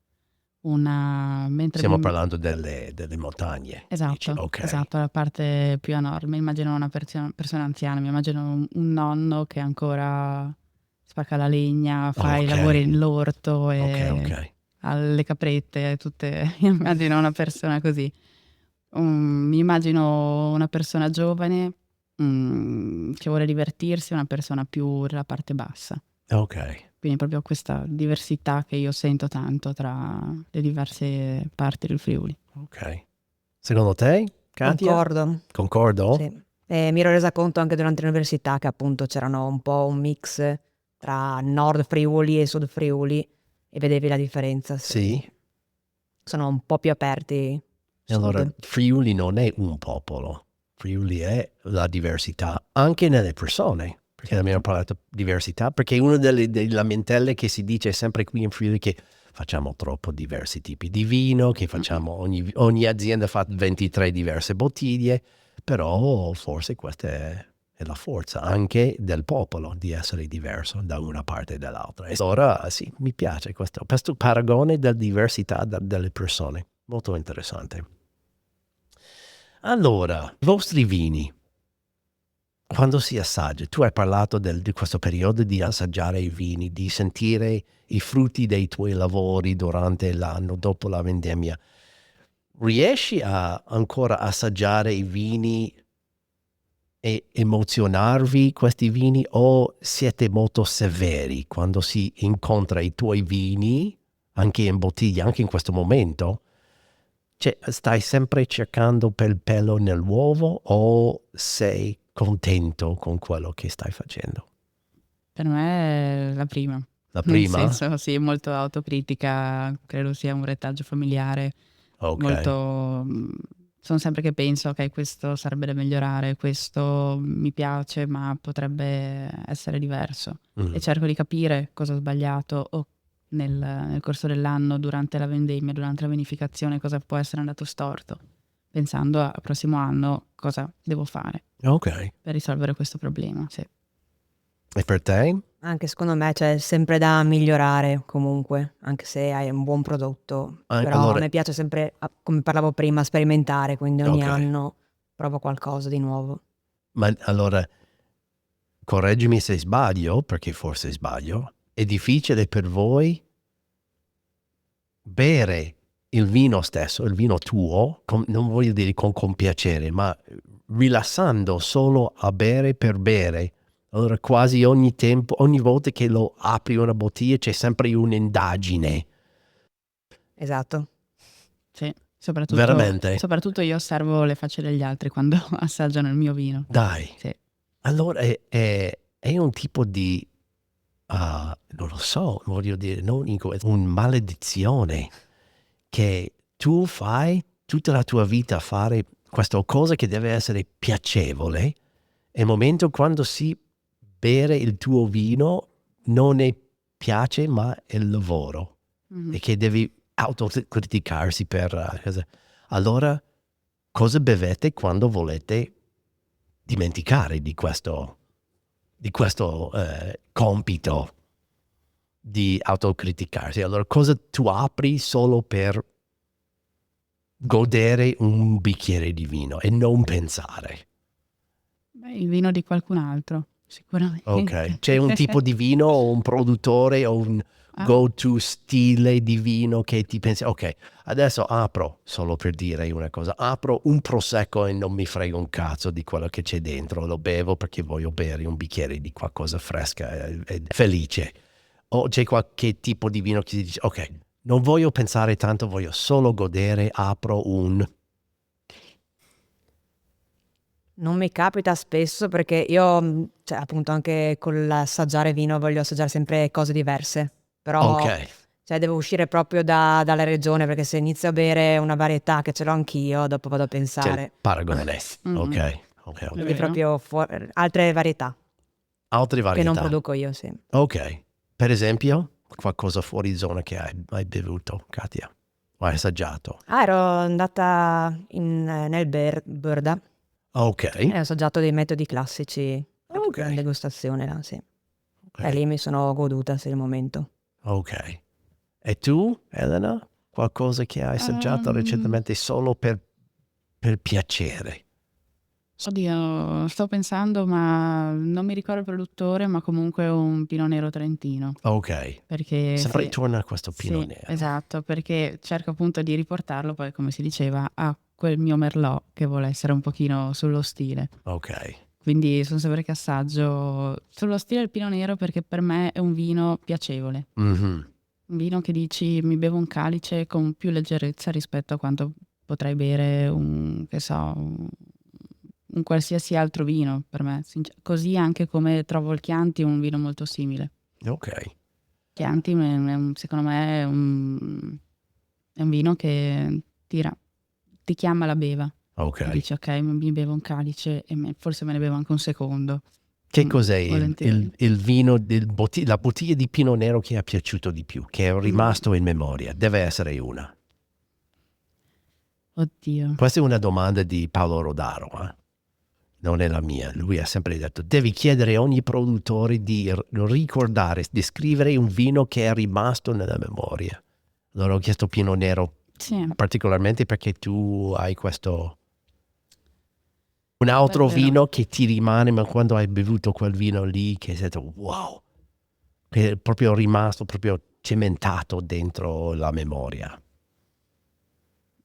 mentre Stiamo parlando delle montagne. Dici, esatto, ok. esatto, la parte più a nord. Mi immagino una persona anziana, mi immagino un nonno che ancora spacca la legna, fa i Ok. lavori nell'orto Ok, e ok. ha le caprette, tutte. Mi immagino una persona così. Mi immagino una persona giovane che vuole divertirsi, una persona più della parte bassa. Ok. Quindi proprio questa diversità che io sento tanto tra le diverse parti del Friuli. Ok. Secondo te, Katia? Concordo, Concordo? sì. E mi ero resa conto anche durante l'università che appunto c'erano un po' un mix tra Nord Friuli e Sud Friuli e vedevi la differenza. Sì. Sono un po' più aperti E allora Sud. Friuli non è un popolo. Friuli è la diversità anche nelle persone. Perché abbiamo parlato di diversità, perché una delle lamentele che si dice sempre qui in Friuli è che facciamo troppo diversi tipi di vino, che facciamo ogni azienda fa 23 diverse bottiglie, però forse questa è la forza anche del popolo di essere diverso da una parte e dall'altra. E allora sì, mi piace questo paragone della diversità delle persone, molto interessante. Allora, i vostri vini, quando si assaggia, tu hai parlato di questo periodo di assaggiare i vini, di sentire i frutti dei tuoi lavori durante l'anno, dopo la vendemmia. Riesci a ancora assaggiare i vini e emozionarvi questi vini o siete molto severi quando si incontra i tuoi vini, anche in bottiglia, anche in questo momento? Cioè, stai sempre cercando per il pelo nell'uovo o sei contento con quello che stai facendo? Per me è la prima. La Nel prima? senso, sì, molto autocritica, credo sia un retaggio familiare, Ok. molto... sono sempre che penso, ok, questo sarebbe da migliorare, questo mi piace, ma potrebbe essere diverso. E cerco di capire cosa ho sbagliato o nel corso dell'anno, durante la vendemmia, durante la vinificazione, cosa può essere andato storto, pensando al prossimo anno cosa devo fare Ok. per risolvere questo problema. Sì. E per te? Anche secondo me c'è sempre da migliorare comunque, anche se hai un buon prodotto. Però a Allora, me piace sempre, come parlavo prima, sperimentare, quindi ogni ok. anno provo qualcosa di nuovo. Ma allora, correggimi se sbaglio, perché forse sbaglio. È difficile per voi bere il vino stesso, il vino tuo, non voglio dire con piacere, ma rilassando solo a bere per bere. Allora quasi ogni tempo, ogni volta che lo apri una bottiglia c'è sempre un'indagine. Esatto. Sì, soprattutto, Veramente? soprattutto io osservo le facce degli altri quando assaggiano il mio vino. Dai. Sì. Allora è un tipo di, non lo so, voglio dire, non un maledizione che tu fai tutta la tua vita a fare questa cosa che deve essere piacevole e il momento quando si bere il tuo vino non è piace ma è il lavoro e che devi autocriticarsi per allora cosa bevete quando volete dimenticare di questo compito di autocriticarsi? Allora, cosa tu apri solo per godere un bicchiere di vino e non pensare? Beh, il vino di qualcun altro, sicuramente. Ok, c'è un tipo di vino o un produttore o un Ah, go-to stile di vino che ti pensi, ok, adesso apro, solo per dire una cosa, apro un prosecco e non mi frega un cazzo di quello che c'è dentro, lo bevo perché voglio bere un bicchiere di qualcosa fresca e felice. O c'è qualche tipo di vino che ti dice, ok, non voglio pensare tanto, voglio solo godere, apro un... Non mi capita spesso perché io, cioè appunto anche con l'assaggiare vino voglio assaggiare sempre cose diverse, però Ok, cioè devo uscire proprio dalla regione perché se inizio a bere una varietà che ce l'ho anch'io, dopo vado a c'è il pensare. paragone. mm, Ok, ok. È Quindi vero. proprio altre varietà Altre che non varietà. produco io, sì. Ok, per esempio, qualcosa fuori zona che hai bevuto, Katia? O hai assaggiato? Ah, ero andata nel Burda Ok, e ho assaggiato dei metodi classici ok, in degustazione là, sì. E ok, lì mi sono goduta, sì, il momento. ok. E tu, Elena? Qualcosa che hai assaggiato Ehm, recentemente solo per piacere? Oddio, sto pensando, ma non mi ricordo il produttore, ma comunque un Pinot Nero trentino. Ok, Perché sempre sì, torna a questo Pinot sì, Nero. esatto, perché cerco appunto di riportarlo poi, come si diceva, a quel mio Merlot che vuole essere un pochino sullo stile. Ok, Quindi sono sempre che assaggio sullo stile del Pinot Nero perché per me è un vino piacevole. mhm, Un vino che dici mi bevo un calice con più leggerezza rispetto a quanto potrei bere che so, un qualsiasi altro vino per me. Così anche come trovo il Chianti un vino molto simile. ok. Chianti secondo me è un vino che ti chiama la beva. Ok. E dici ok, mi bevo un calice e forse me ne bevo anche un secondo. Che cos'è Volentieri. il vino, la bottiglia di Pinot Nero che è piaciuto di più, che è rimasto in memoria? Deve essere una. Oddio. Questa è una domanda di Paolo Rodaro, non è la mia. Lui ha sempre detto, devi chiedere a ogni produttore di ricordare, di scrivere un vino che è rimasto nella memoria. Allora ho chiesto Pinot Nero Sì, particolarmente perché tu hai questo... Un beh, altro vero. vino che ti rimane, ma quando hai bevuto quel vino lì, che sei detto, wow, che è proprio rimasto, proprio cementato dentro la memoria.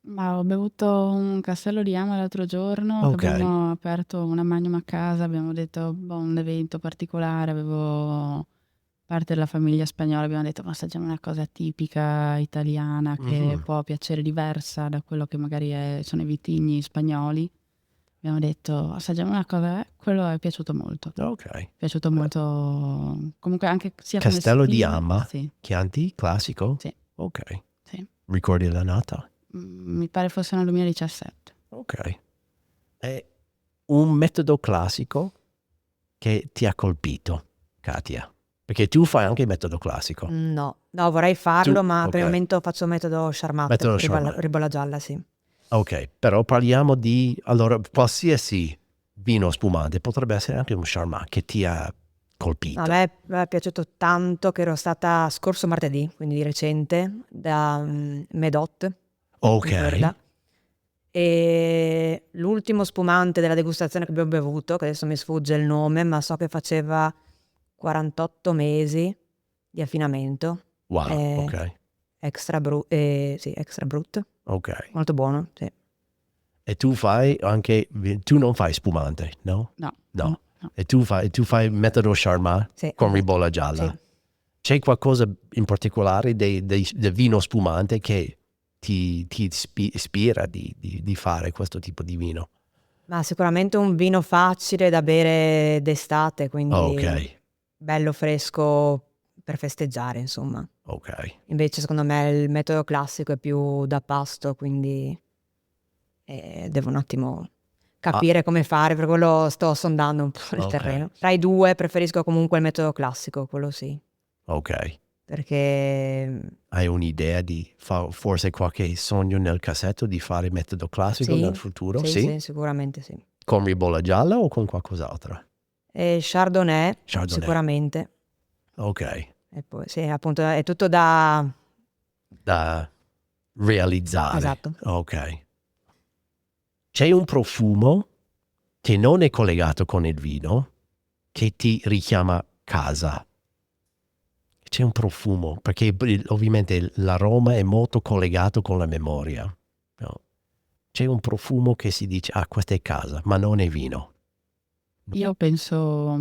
Ma ho bevuto un castello di Ama l'altro giorno che Ok. abbiamo aperto una magnum a casa, abbiamo detto boh, un evento particolare, avevo parte della famiglia spagnola, abbiamo detto ma assaggiamo una cosa tipica italiana che Mhm. può piacere diversa da quello che magari sono i vitigni spagnoli. Abbiamo detto assaggiamo una cosa, quello è piaciuto molto. Ok. È piaciuto molto, comunque anche sia come Castello di stile, Amma, sì, Chianti, classico? sì, Ok. sì. Ricordi la nata? Mi pare fosse nel 2017. Ok. È un metodo classico che ti ha colpito, Katia? Perché tu fai anche il metodo classico. No, no, vorrei Tu, farlo, ma per il ok. momento faccio metodo Charmat, Metodo Charmat. ribolla gialla, sì. Ok, però parliamo di... Allora, qualsiasi vino spumante potrebbe essere anche un Charmat che ti ha A colpito. me è piaciuto tanto che ero stata scorso martedì, quindi di recente, da Medot Ok. di Burda. E l'ultimo spumante della degustazione che abbiamo bevuto, che adesso mi sfugge il nome, ma so che faceva 48 mesi di affinamento, Wow, è ok. sì, extra brut, Ok. molto buono, sì. E tu fai anche... Tu non fai spumante, no? No, No. no. E tu fai metodo Charmat Sì, con esatto. ribolla Sì. gialla. C'è qualcosa in particolare del vino spumante che ti ispira di fare questo tipo di vino? Ma sicuramente un vino facile da bere d'estate, Ok, quindi bello fresco per festeggiare, insomma. ok. Invece secondo me il metodo classico è più da pasto, quindi devo un attimo Ah, capire come fare, per quello sto sondando un po' il ok, terreno. Tra i due preferisco comunque il metodo classico, quello sì. ok. perché Hai un'idea di forse qualche sogno nel cassetto di fare metodo classico sì, nel futuro? sì, sicuramente sì. Con ribolla gialla o con qualcos'altro? E Chardonnay, Chardonnay. sicuramente. Ok. E poi sì, appunto è tutto da... Da realizzare. Esatto. Ok. C'è un profumo che non è collegato con il vino che ti richiama casa. C'è un profumo, perché ovviamente l'aroma è molto collegato con la memoria. No? C'è un profumo che si dice, questa è casa, ma non è vino. Io penso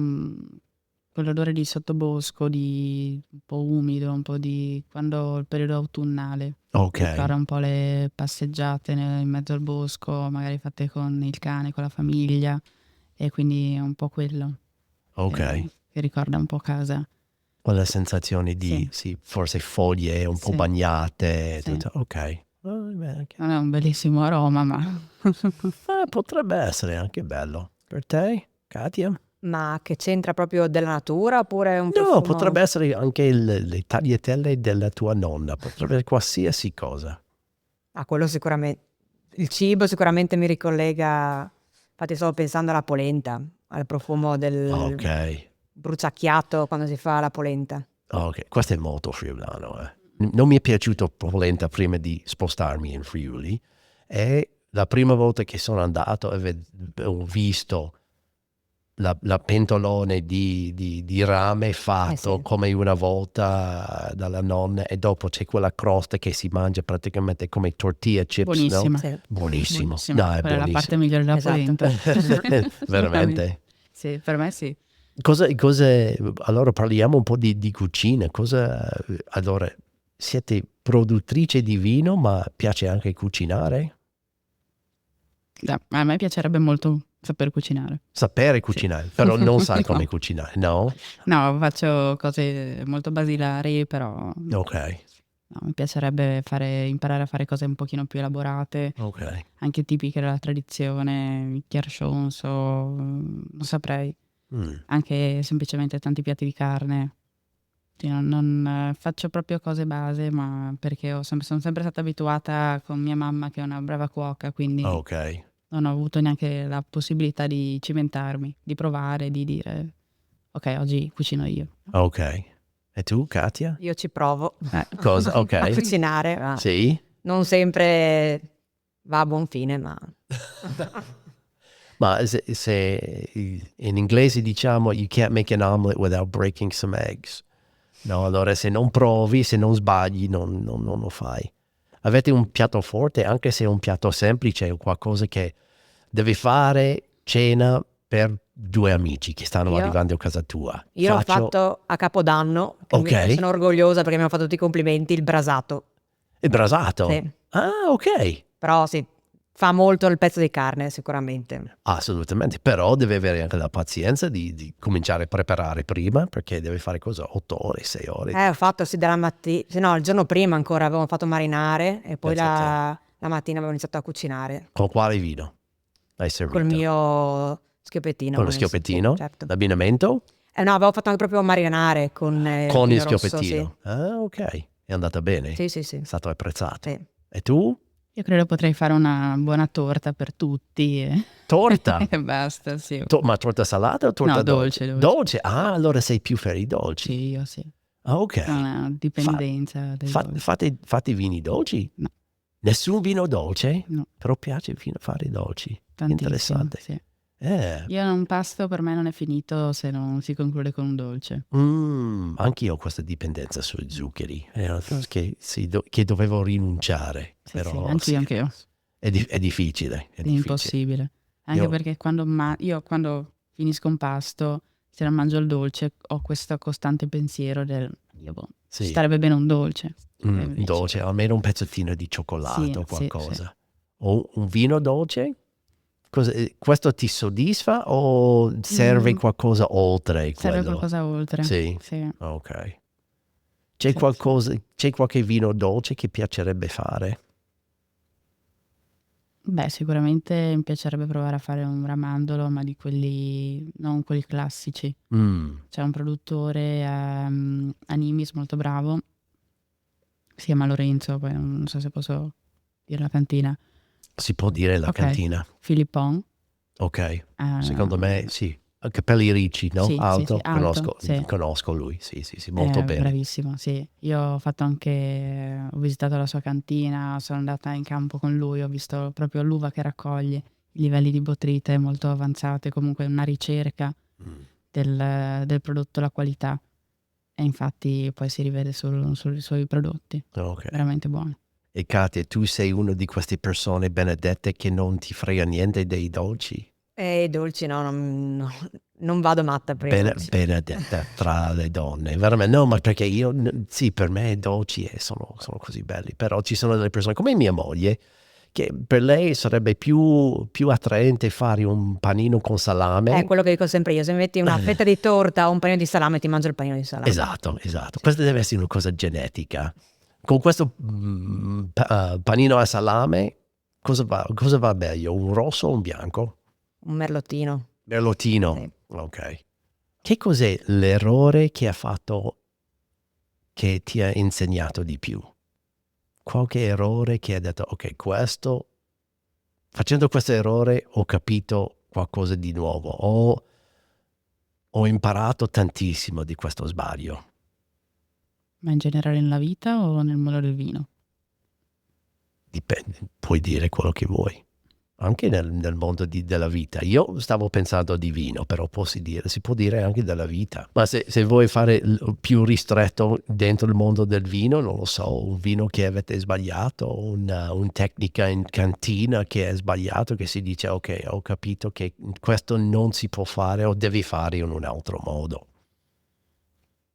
quell'odore di sottobosco, di un po' umido, un po' di quando il periodo autunnale. Ok, Fare un po' le passeggiate in mezzo al bosco, magari fatte con il cane, con la famiglia, e quindi è un po' quello ok. che ricorda un po' casa. Quella sensazione di, Sì. sì, forse foglie un po' Sì. bagnate. Sì. Tutto. Ok. Beh, Non è un bellissimo aroma, ma potrebbe essere anche bello. Per te, Katia? Ma che c'entra proprio della natura oppure è un No, profumo? potrebbe essere anche le tagliatelle della tua nonna, potrebbe essere qualsiasi cosa. Quello sicuramente. Il cibo sicuramente mi ricollega, infatti stavo pensando alla polenta, al profumo del Ok, bruciacchiato quando si fa la polenta. ok, questo è molto friulano. Non mi è piaciuto polenta prima di spostarmi in Friuli e la prima volta che sono andato ho visto la pentolone di rame fatto Sì. come una volta dalla nonna e dopo c'è quella crosta che si mangia praticamente come tortilla chips, no? buonissima. Sì. Buonissimo. Buonissima. No, è Quella è la parte buonissimo. migliore della Esatto. polenta. Veramente. Sì, per me sì. Allora parliamo un po' di cucina. Allora, siete produttrice di vino, ma piace anche cucinare? A me piacerebbe molto saper cucinare. Sapere cucinare, però non sai come No. cucinare, no? No, faccio cose molto basilari, però Ok, mi piacerebbe imparare a fare cose un pochino più elaborate, ok. anche tipiche della tradizione, il chiarciunso, non saprei. Mm, Anche semplicemente tanti piatti di carne. Sì, non faccio proprio cose base, ma perché sono sempre stata abituata con mia mamma che è una brava cuoca, quindi ok, non ho avuto neanche la possibilità di cimentarmi, di provare, di dire ok, oggi cucino io. ok. E tu, Katia? Io ci provo Cosa? a Ok. cucinare, ma Sì? non sempre va a buon fine, ma Ma se in inglese diciamo you can't make an omelet without breaking some eggs. No, allora se non provi, se non sbagli, non lo fai. Avete un piatto forte, anche se è un piatto semplice, o qualcosa che devi fare cena per 2 amici che stanno Io- arrivando a casa tua. io l'ho fatto a Capodanno, che Ok. sono orgogliosa perché mi hanno fatto tutti i complimenti, il brasato. Il brasato? Sì. Ah, ok. Però sì, fa molto il pezzo di carne sicuramente. Assolutamente, però deve avere anche la pazienza di cominciare a preparare prima, perché deve fare cosa? 8 ore, 6 ore. Ho fatto sì dalla mattina, se no il giorno prima ancora avevo fatto marinare e poi Pensa a te. la mattina avevo iniziato a cucinare Con quale vino hai servito? col mio schioppettino. Con lo schiopettino? Sì, certo. L'abbinamento? No, avevo fatto anche proprio marinare con il Con il vino rosso, schiopettino. sì. Ah, ok. È andata bene? Sì. È stato apprezzato. Sì. E tu? Io credo potrei fare una buona torta per tutti Torta? e basta, sì. Ma torta salata o torta No, dolce? dolce. Dolce? Ah, allora sei più per i dolci. Sì, io sì. Ah, ok. Ho una dipendenza dai dolci. Fate vini dolci? No. Nessun vino dolce? No, Però piace fare dolci. tantissimo. Interessante. Sì. Eh. Io un pasto per me non è finito se non si conclude con un dolce. Anch'io ho questa dipendenza sui zuccheri. Che dovevo rinunciare. Sì, Però sì, anch'io. È difficile. È È difficile. impossibile. Anche Io- perché quando finisco un pasto, se non mangio il dolce, ho questo costante pensiero del Sì. ci starebbe bene un dolce. E invece- Dolce, almeno un pezzettino di cioccolato o Sì, qualcosa. O un vino dolce? Questo ti soddisfa o serve qualcosa oltre Serve quello? qualcosa oltre. Sì. Sì. Ok. C'è qualche vino dolce che piacerebbe fare? Beh, sicuramente mi piacerebbe provare a fare un ramandolo, ma di quelli, non quelli classici. C'è un produttore Animis molto bravo, si chiama Lorenzo, poi non so se posso dire la cantina. Si può dire la Ok. cantina. Philippon. Ok, secondo me sì. Capelli ricci, no? Sì, sì, Alto, sì, alto, sì. conosco lui, sì, molto bene. Bravissimo, sì. Io ho fatto anche, ho visitato la sua cantina, sono andata in campo con lui, ho visto proprio l'uva che raccoglie, i livelli di botrite molto avanzati, comunque una ricerca del prodotto, la qualità. E infatti poi si rivede sui suoi prodotti, Ok. veramente buoni. E Katia, tu sei una di queste persone benedette che non ti frega niente dei dolci? E i dolci no, non vado matta per i dolci. Benedetta tra le donne, veramente. No, ma perché io, sì, per me i dolci sono così belli, però ci sono delle persone come mia moglie che per lei sarebbe più attraente fare un panino con salame. È quello che dico sempre io, se mi metti una fetta di torta o un panino di salame ti mangio il panino di salame. Esatto. Questa deve essere una cosa genetica. Con questo panino a salame, cosa va meglio? Un rosso o un bianco? Un merlottino. Merlotino. Sì. Ok. Che cos'è l'errore che ha fatto che ti ha insegnato di più? Qualche errore che ha detto, ok, facendo questo errore ho capito qualcosa di nuovo, ho imparato tantissimo di questo sbaglio. Ma in generale nella vita o nel mondo del vino? Dipende, puoi dire quello che vuoi. Anche nel mondo della vita. Io stavo pensando di vino, però si può dire anche della vita. Ma se vuoi fare più ristretto dentro il mondo del vino, non lo so, un vino che avete sbagliato, una tecnica in cantina che è sbagliato, che si dice ok, ho capito che questo non si può fare o devi fare in un altro modo.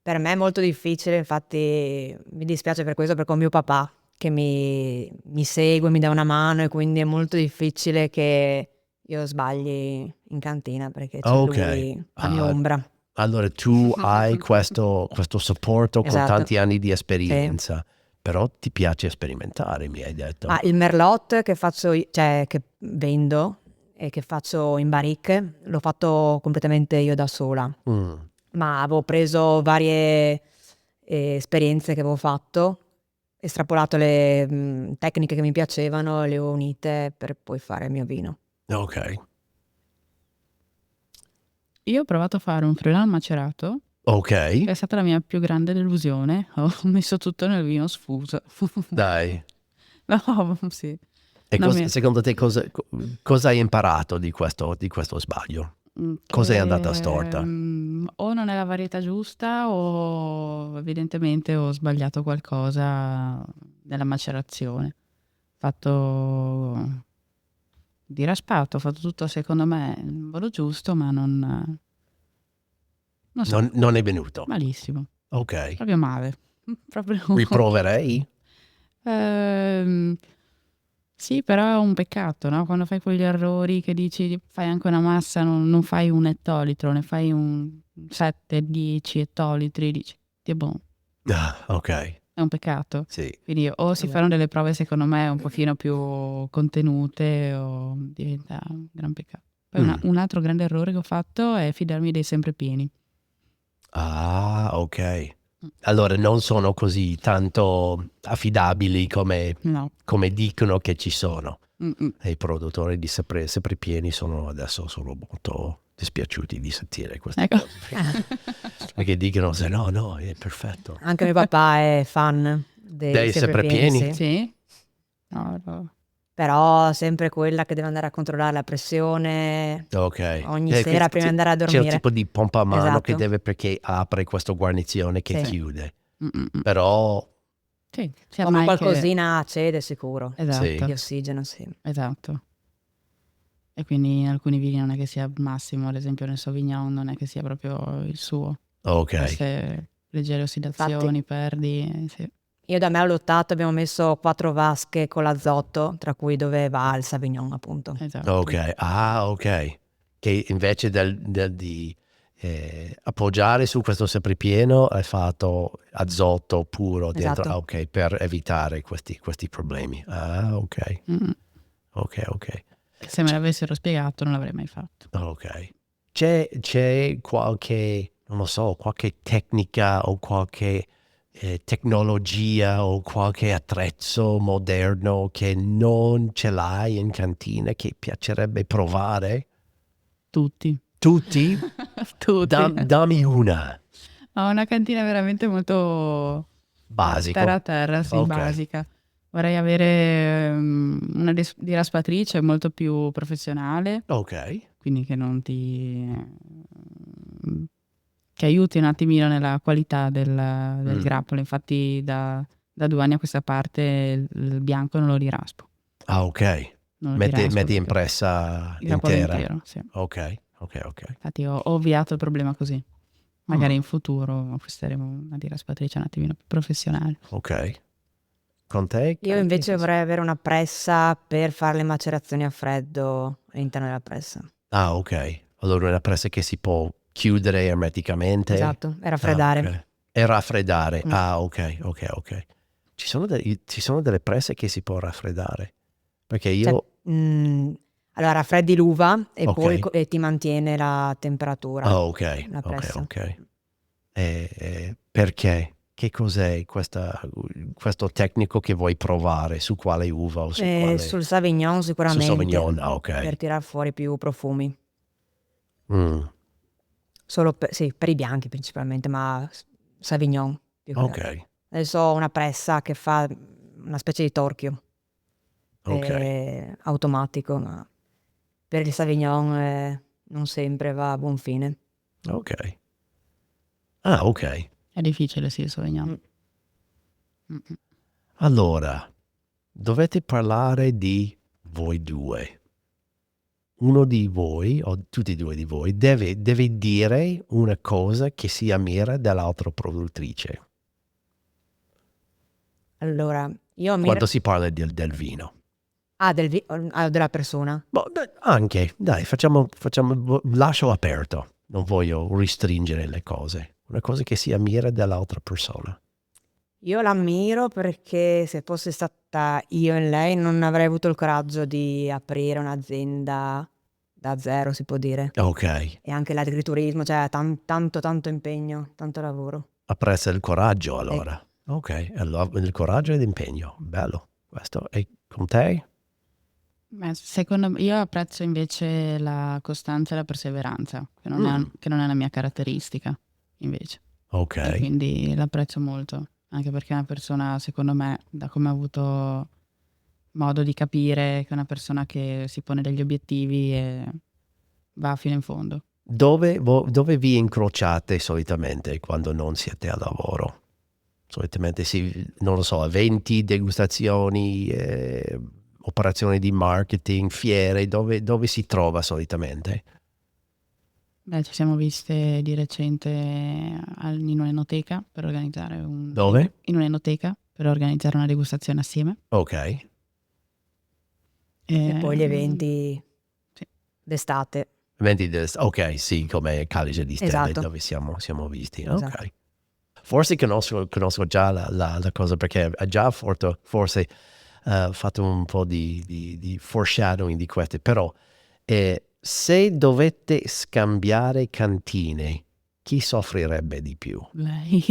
Per me è molto difficile, infatti mi dispiace per questo, perché ho mio papà che mi segue, mi dà una mano, e quindi è molto difficile che io sbagli in cantina, perché c'è Ok. lui a mia ombra. Allora tu hai questo supporto con Esatto. tanti anni di Sì. esperienza, però ti piace sperimentare, mi hai detto. Ma il merlot che faccio, cioè che vendo e che faccio in barrique, l'ho fatto completamente io da sola. Ma avevo preso varie esperienze che avevo fatto, estrapolato le tecniche che mi piacevano, le ho unite per poi fare il mio vino. Ok. Io ho provato a fare un Friulano macerato, Ok, è stata la mia più grande delusione. Ho messo tutto nel vino sfuso. dai. No, sì. E No, secondo te cosa hai imparato di questo sbaglio? Cosa è andata storta? O non è la varietà giusta o evidentemente ho sbagliato qualcosa nella macerazione. Fatto di raspato, ho fatto tutto secondo me in modo giusto, ma non so, Non è venuto. malissimo, Ok. proprio male. Proprio. Riproverei? Sì, però è un peccato, no? Quando fai quegli errori che dici fai anche una massa, non fai un ettolitro, ne fai un 7-10 ettolitri, dici, è buono, Ok, è un peccato. sì. Quindi o si fanno delle prove secondo me un pochino più contenute o diventa un gran peccato. Poi un altro grande errore che ho fatto è fidarmi dei sempre pieni. Ah, ok. Allora non sono così tanto affidabili come No. dicono che ci sono. Mm-mm. E i produttori di sempre pieni sono molto dispiaciuti di sentire queste Ecco. cose. Perché dicono se no, è perfetto. Anche mio papà è fan dei sempre pieni, sì. Sì? No. Però sempre quella che deve andare a controllare la pressione Ok. ogni sera prima di andare a C'è dormire. il tipo di pompa a mano che Esatto. deve, perché apre questa guarnizione che Sì. chiude. Mm-mm. Però Sì, sia Ma mai qualcosina cede sicuro. Esatto. Di ossigeno, sì. Esatto. E quindi in alcuni vini non è che sia il massimo, ad esempio nel Sauvignon non è che sia proprio il suo. ok. Queste leggere ossidazioni, perdi, sì. Io da me ho lottato, abbiamo messo 4 vasche con l'azoto, tra cui dove va il Sauvignon, appunto. Esatto. Ok. Ah, ok. Che invece di appoggiare su questo sempre pieno hai fatto azoto puro dentro. Esatto. Ah, ok, per evitare questi problemi. Ah, ok. Mm. ok. Se me l'avessero spiegato non l'avrei mai fatto. Ok. C'è qualche, non lo so, qualche tecnica o qualche tecnologia o qualche attrezzo moderno che non ce l'hai in cantina che piacerebbe provare? Tutti. Tutti? Tutti. Dammi una Ho una cantina veramente molto basico. terra a terra, sì, Ok. basica. Vorrei avere una diraspatrice molto più professionale, Ok. quindi che non ti... che aiuti un attimino nella qualità del grappolo. Infatti da 2 anni a questa parte il bianco non lo diraspo. Ah, ok. Non lo Metti diraspo in perché pressa il grappolo intera. intero, sì. Ok. Infatti ho ovviato il problema così. Magari Mm. in futuro acquisteremo una diraspatrice un attimino più professionale. Ok. Con te? Io invece vorrei avere una pressa per fare le macerazioni a freddo all'interno della pressa. Ah, ok. Allora una pressa che si può chiudere ermeticamente. Esatto, e raffreddare. Ok. E raffreddare. Mm. Ah, ok. Ci sono delle presse che si può raffreddare. Perché Cioè, io... allora raffreddi l'uva e Ok. poi ti mantiene la temperatura, Ah, ok. la pressa. Perché? Che cos'è questo tecnico che vuoi provare? Su quale uva o su quale... Sul Sauvignon Su sicuramente, Sauvignon, per ok. tirar fuori più profumi. Mm, Solo sì, per i bianchi principalmente, ma Sauvignon più che altro. ok. Adesso ho una pressa che fa una specie di torchio Ok. automatico, ma per il Sauvignon non sempre va a buon fine. Ok. Ah, ok. È difficile, sì, il Sauvignon. Mm. Mm. Allora, dovete parlare di voi due. Uno di voi, o tutti e due di voi, deve dire una cosa che si ammira dall'altra produttrice. Allora, io Quando si parla del vino. della persona. Boh, anche, dai, lascio aperto. Non voglio restringere le cose. Una cosa che si ammira dall'altra persona. Io l'ammiro perché se fosse stata io e lei non avrei avuto il coraggio di aprire un'azienda da zero, si può dire. Ok. E anche l'agriturismo, cioè tanto impegno, tanto lavoro. Apprezza il coraggio Sì. allora. Ok, allora, il coraggio e l'impegno. Bello. Questo. E con te? Secondo me, io apprezzo invece la costanza e la perseveranza, che non è una mia caratteristica, invece. Ok. E quindi l'apprezzo molto, anche perché è una persona, secondo me, da come ho avuto modo di capire, che è una persona che si pone degli obiettivi e va fino in fondo. Dove vi incrociate solitamente quando non siete al lavoro? Solitamente non lo so, eventi, degustazioni, operazioni di marketing, fiere, dove si trova solitamente? Beh, ci siamo viste di recente in un'enoteca per organizzare Dove? in un'enoteca per organizzare una degustazione assieme. Ok. E poi gli eventi sì. d'estate. Ok, sì, come Calice di Stelle, Esatto. dove siamo visti. Esatto. Ok. Forse conosco già la cosa perché ha già forse fatto un po' di foreshadowing di queste, però se dovete scambiare cantine, chi soffrirebbe di più? Lei.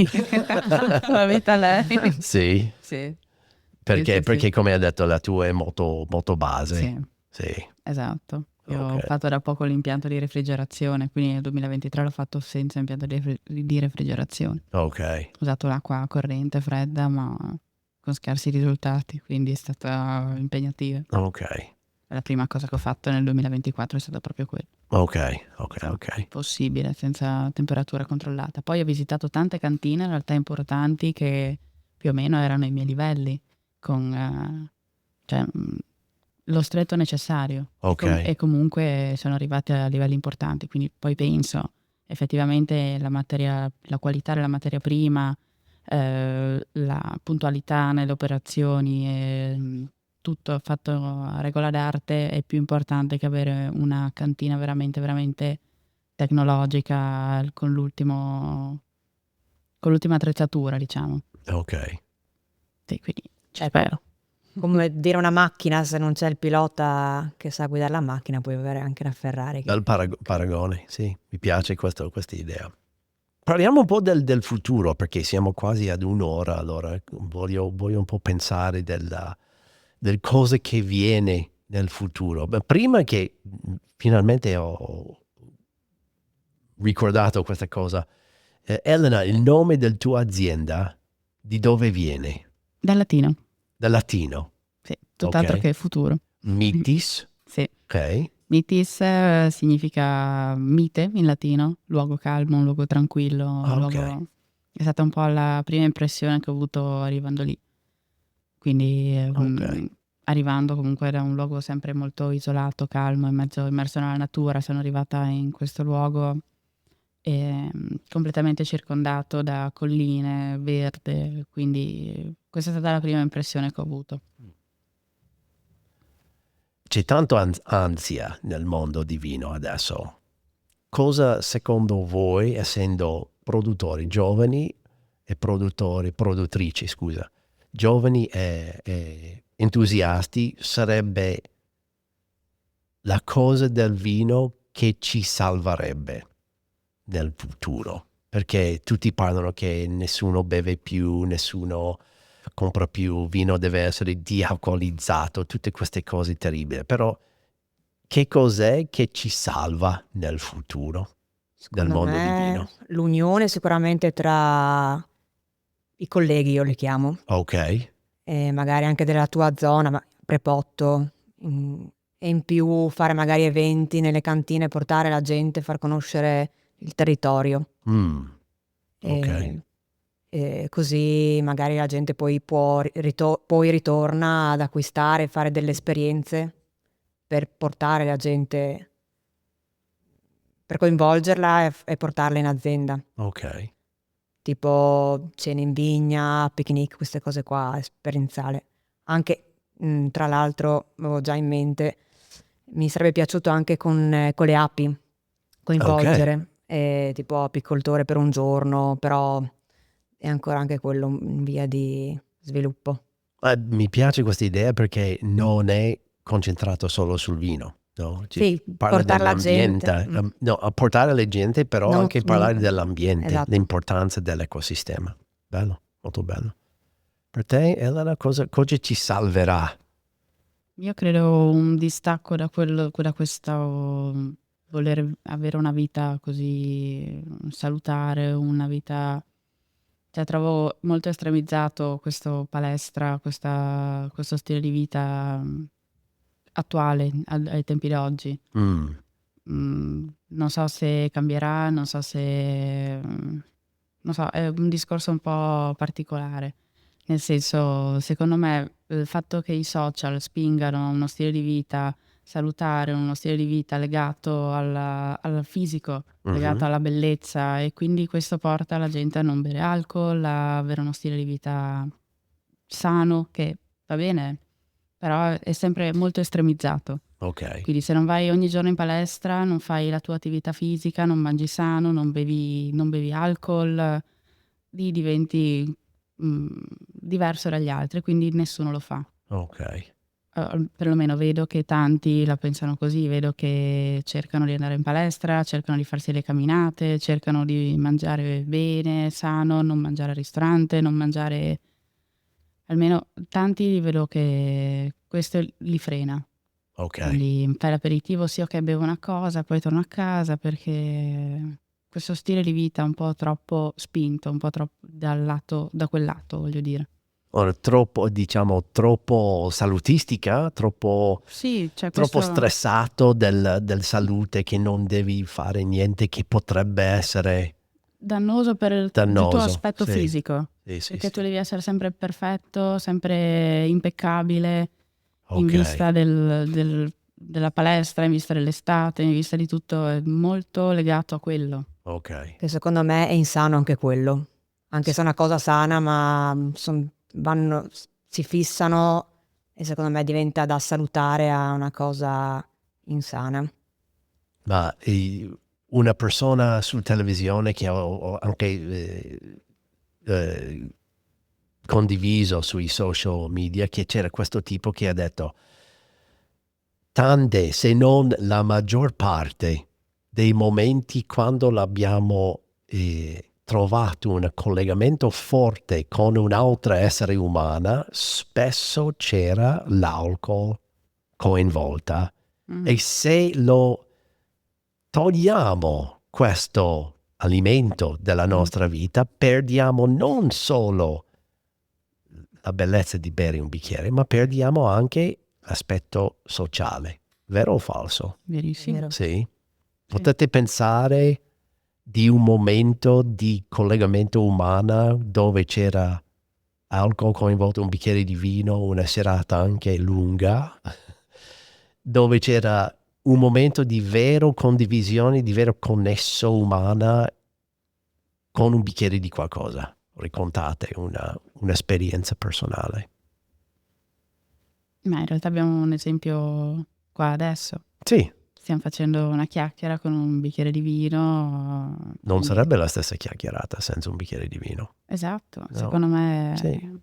La vita lei. Sì? Sì. Perché Sì. come ha detto la tua è molto, molto base. Sì, Sì. esatto. Io ho Ok. fatto da poco l'impianto di refrigerazione, quindi nel 2023 l'ho fatto senza impianto di refrigerazione. Ok. Ho usato l'acqua corrente, fredda, ma con scarsi risultati, quindi è stata impegnativa. Ok. La prima cosa che ho fatto nel 2024 è stata proprio quella. Ok. Possibile, senza temperatura controllata. Poi ho visitato tante cantine, in realtà importanti, che più o meno erano ai miei livelli, con cioè, lo stretto necessario. Ok. E comunque sono arrivati a livelli importanti, quindi poi penso effettivamente la qualità della materia prima, la puntualità nelle operazioni, tutto fatto a regola d'arte è più importante che avere una cantina veramente, veramente tecnologica con l'ultima attrezzatura, diciamo. Ok. Sì, quindi ci spero. come dire una macchina, se non c'è il pilota che sa guidare la macchina, puoi avere anche una Ferrari. Bel paragone, sì, mi piace questa idea. Parliamo un po' del futuro, perché siamo quasi ad un'ora, allora voglio un po' pensare del cosa che viene nel futuro. Beh, prima che finalmente ho ricordato questa cosa, Elena, il nome del tua azienda, di dove viene? Dal latino, Dal latino, sì, tutt'altro ok? che futuro. Mitis, Sì. ok? Mitis significa mite in latino, luogo calmo, un luogo tranquillo, Ah, ok. È stata un po' la prima impressione che ho avuto arrivando lì. Quindi Ok. arrivando comunque era un luogo sempre molto isolato, calmo, immerso nella natura. Sono arrivata in questo luogo completamente circondato da colline, verde, quindi questa è stata la prima impressione che ho avuto. C'è tanto ansia nel mondo di vino adesso. Cosa secondo voi, essendo produttori giovani e produttrici, scusa, giovani e entusiasti, sarebbe la cosa del vino che ci salverebbe nel futuro? Perché tutti parlano che nessuno beve più, nessuno compra più, vino deve essere dealcolizzato, tutte queste cose terribili. Però che cos'è che ci salva nel futuro del Secondo mondo di me vino? l'unione sicuramente tra i colleghi, io li chiamo, Ok, e magari anche della tua zona, ma Prepotto, e in più fare magari eventi nelle cantine, portare la gente, far conoscere il territorio. ok, E così magari la gente poi poi ritorna ad acquistare, fare delle esperienze per portare la gente, per coinvolgerla e portarla in azienda. ok. Tipo cene in vigna, picnic, queste cose qua, esperienziale. Anche, tra l'altro, avevo già in mente, mi sarebbe piaciuto anche con le api Ok. coinvolgere, tipo apicoltore per un giorno, però è ancora anche quello in via di sviluppo. Mi piace questa idea perché non è concentrato solo sul vino, no? Ci Sì, parla portar la gente, dell'ambiente, no, a portare la gente, però non anche parlare dell'ambiente, esatto. l'importanza dell'ecosistema. Bello, molto bello. Per te, Elena, cosa ci salverà? Io credo un distacco da questo voler avere una vita così salutare, una vita, cioè trovo molto estremizzato questo palestra, questo stile di vita attuale ai tempi d'oggi. Mm, Non so se cambierà, non so se, non so, è un discorso un po' particolare. Nel senso, secondo me, il fatto che i social spingano uno stile di vita salutare, uno stile di vita legato al fisico, legato mhm, alla bellezza, e quindi questo porta la gente a non bere alcol, a avere uno stile di vita sano, che va bene, però è sempre molto estremizzato. ok. Quindi se non vai ogni giorno in palestra, non fai la tua attività fisica, non mangi sano, non bevi alcol, lì diventi diverso dagli altri, quindi nessuno lo fa. Ok. Perlomeno vedo che tanti la pensano così, vedo che cercano di andare in palestra, cercano di farsi le camminate, cercano di mangiare bene, sano, non mangiare al ristorante, non mangiare, almeno tanti li vedo che questo li frena. Ok. Quindi fai l'aperitivo, sì, ok, bevo una cosa, poi torno a casa, perché questo stile di vita un po' troppo spinto, un po' troppo da quel lato, voglio dire. Ora, troppo, diciamo, troppo salutistica, troppo Sì, cioè troppo questo stressato del salute che non devi fare niente che potrebbe essere dannoso per il tuo dannoso. aspetto Sì, fisico, sì, sì, perché tu sì. devi essere sempre perfetto, sempre impeccabile, in Ok, vista della palestra, in vista dell'estate, in vista di tutto, è molto legato a quello. ok. Che secondo me è insano anche quello. Anche se è una cosa sana, ma si fissano e secondo me diventa da salutare a una cosa insana. Ma una persona su televisione che ho anche condiviso sui social media che c'era questo tipo che ha detto tante, se non la maggior parte dei momenti quando l'abbiamo trovato un collegamento forte con un'altra essere umana, spesso c'era l'alcol coinvolta. Mm. E se lo togliamo questo alimento dalla nostra vita, perdiamo non solo la bellezza di bere un bicchiere, ma perdiamo anche l'aspetto sociale. Vero o falso? Verissimo. Vero. Sì. Potete pensare di un momento di collegamento umano dove c'era alcol coinvolto, un bicchiere di vino, una serata anche lunga, dove c'era un momento di vero condivisione, di vero connesso umana con un bicchiere di qualcosa. Raccontate un'esperienza personale. Ma in realtà abbiamo un esempio qua adesso. Sì, Stiamo facendo una chiacchiera con un bicchiere di vino. non quindi- sarebbe la stessa chiacchierata senza un bicchiere di vino. Esatto, No. secondo me Sì.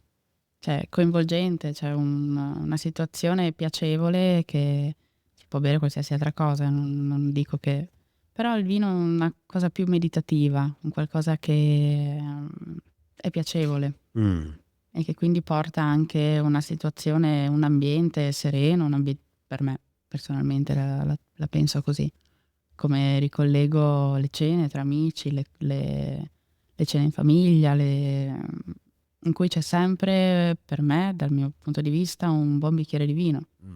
cioè, coinvolgente, c'è una situazione piacevole che si può bere qualsiasi altra cosa, non dico che... Però il vino è una cosa più meditativa, un qualcosa che è piacevole Mm. e che quindi porta anche una situazione, un ambiente sereno, per me personalmente la penso così, come ricollego le cene tra amici, le cene in famiglia, in cui c'è sempre, per me, dal mio punto di vista, un buon bicchiere di vino. Mm.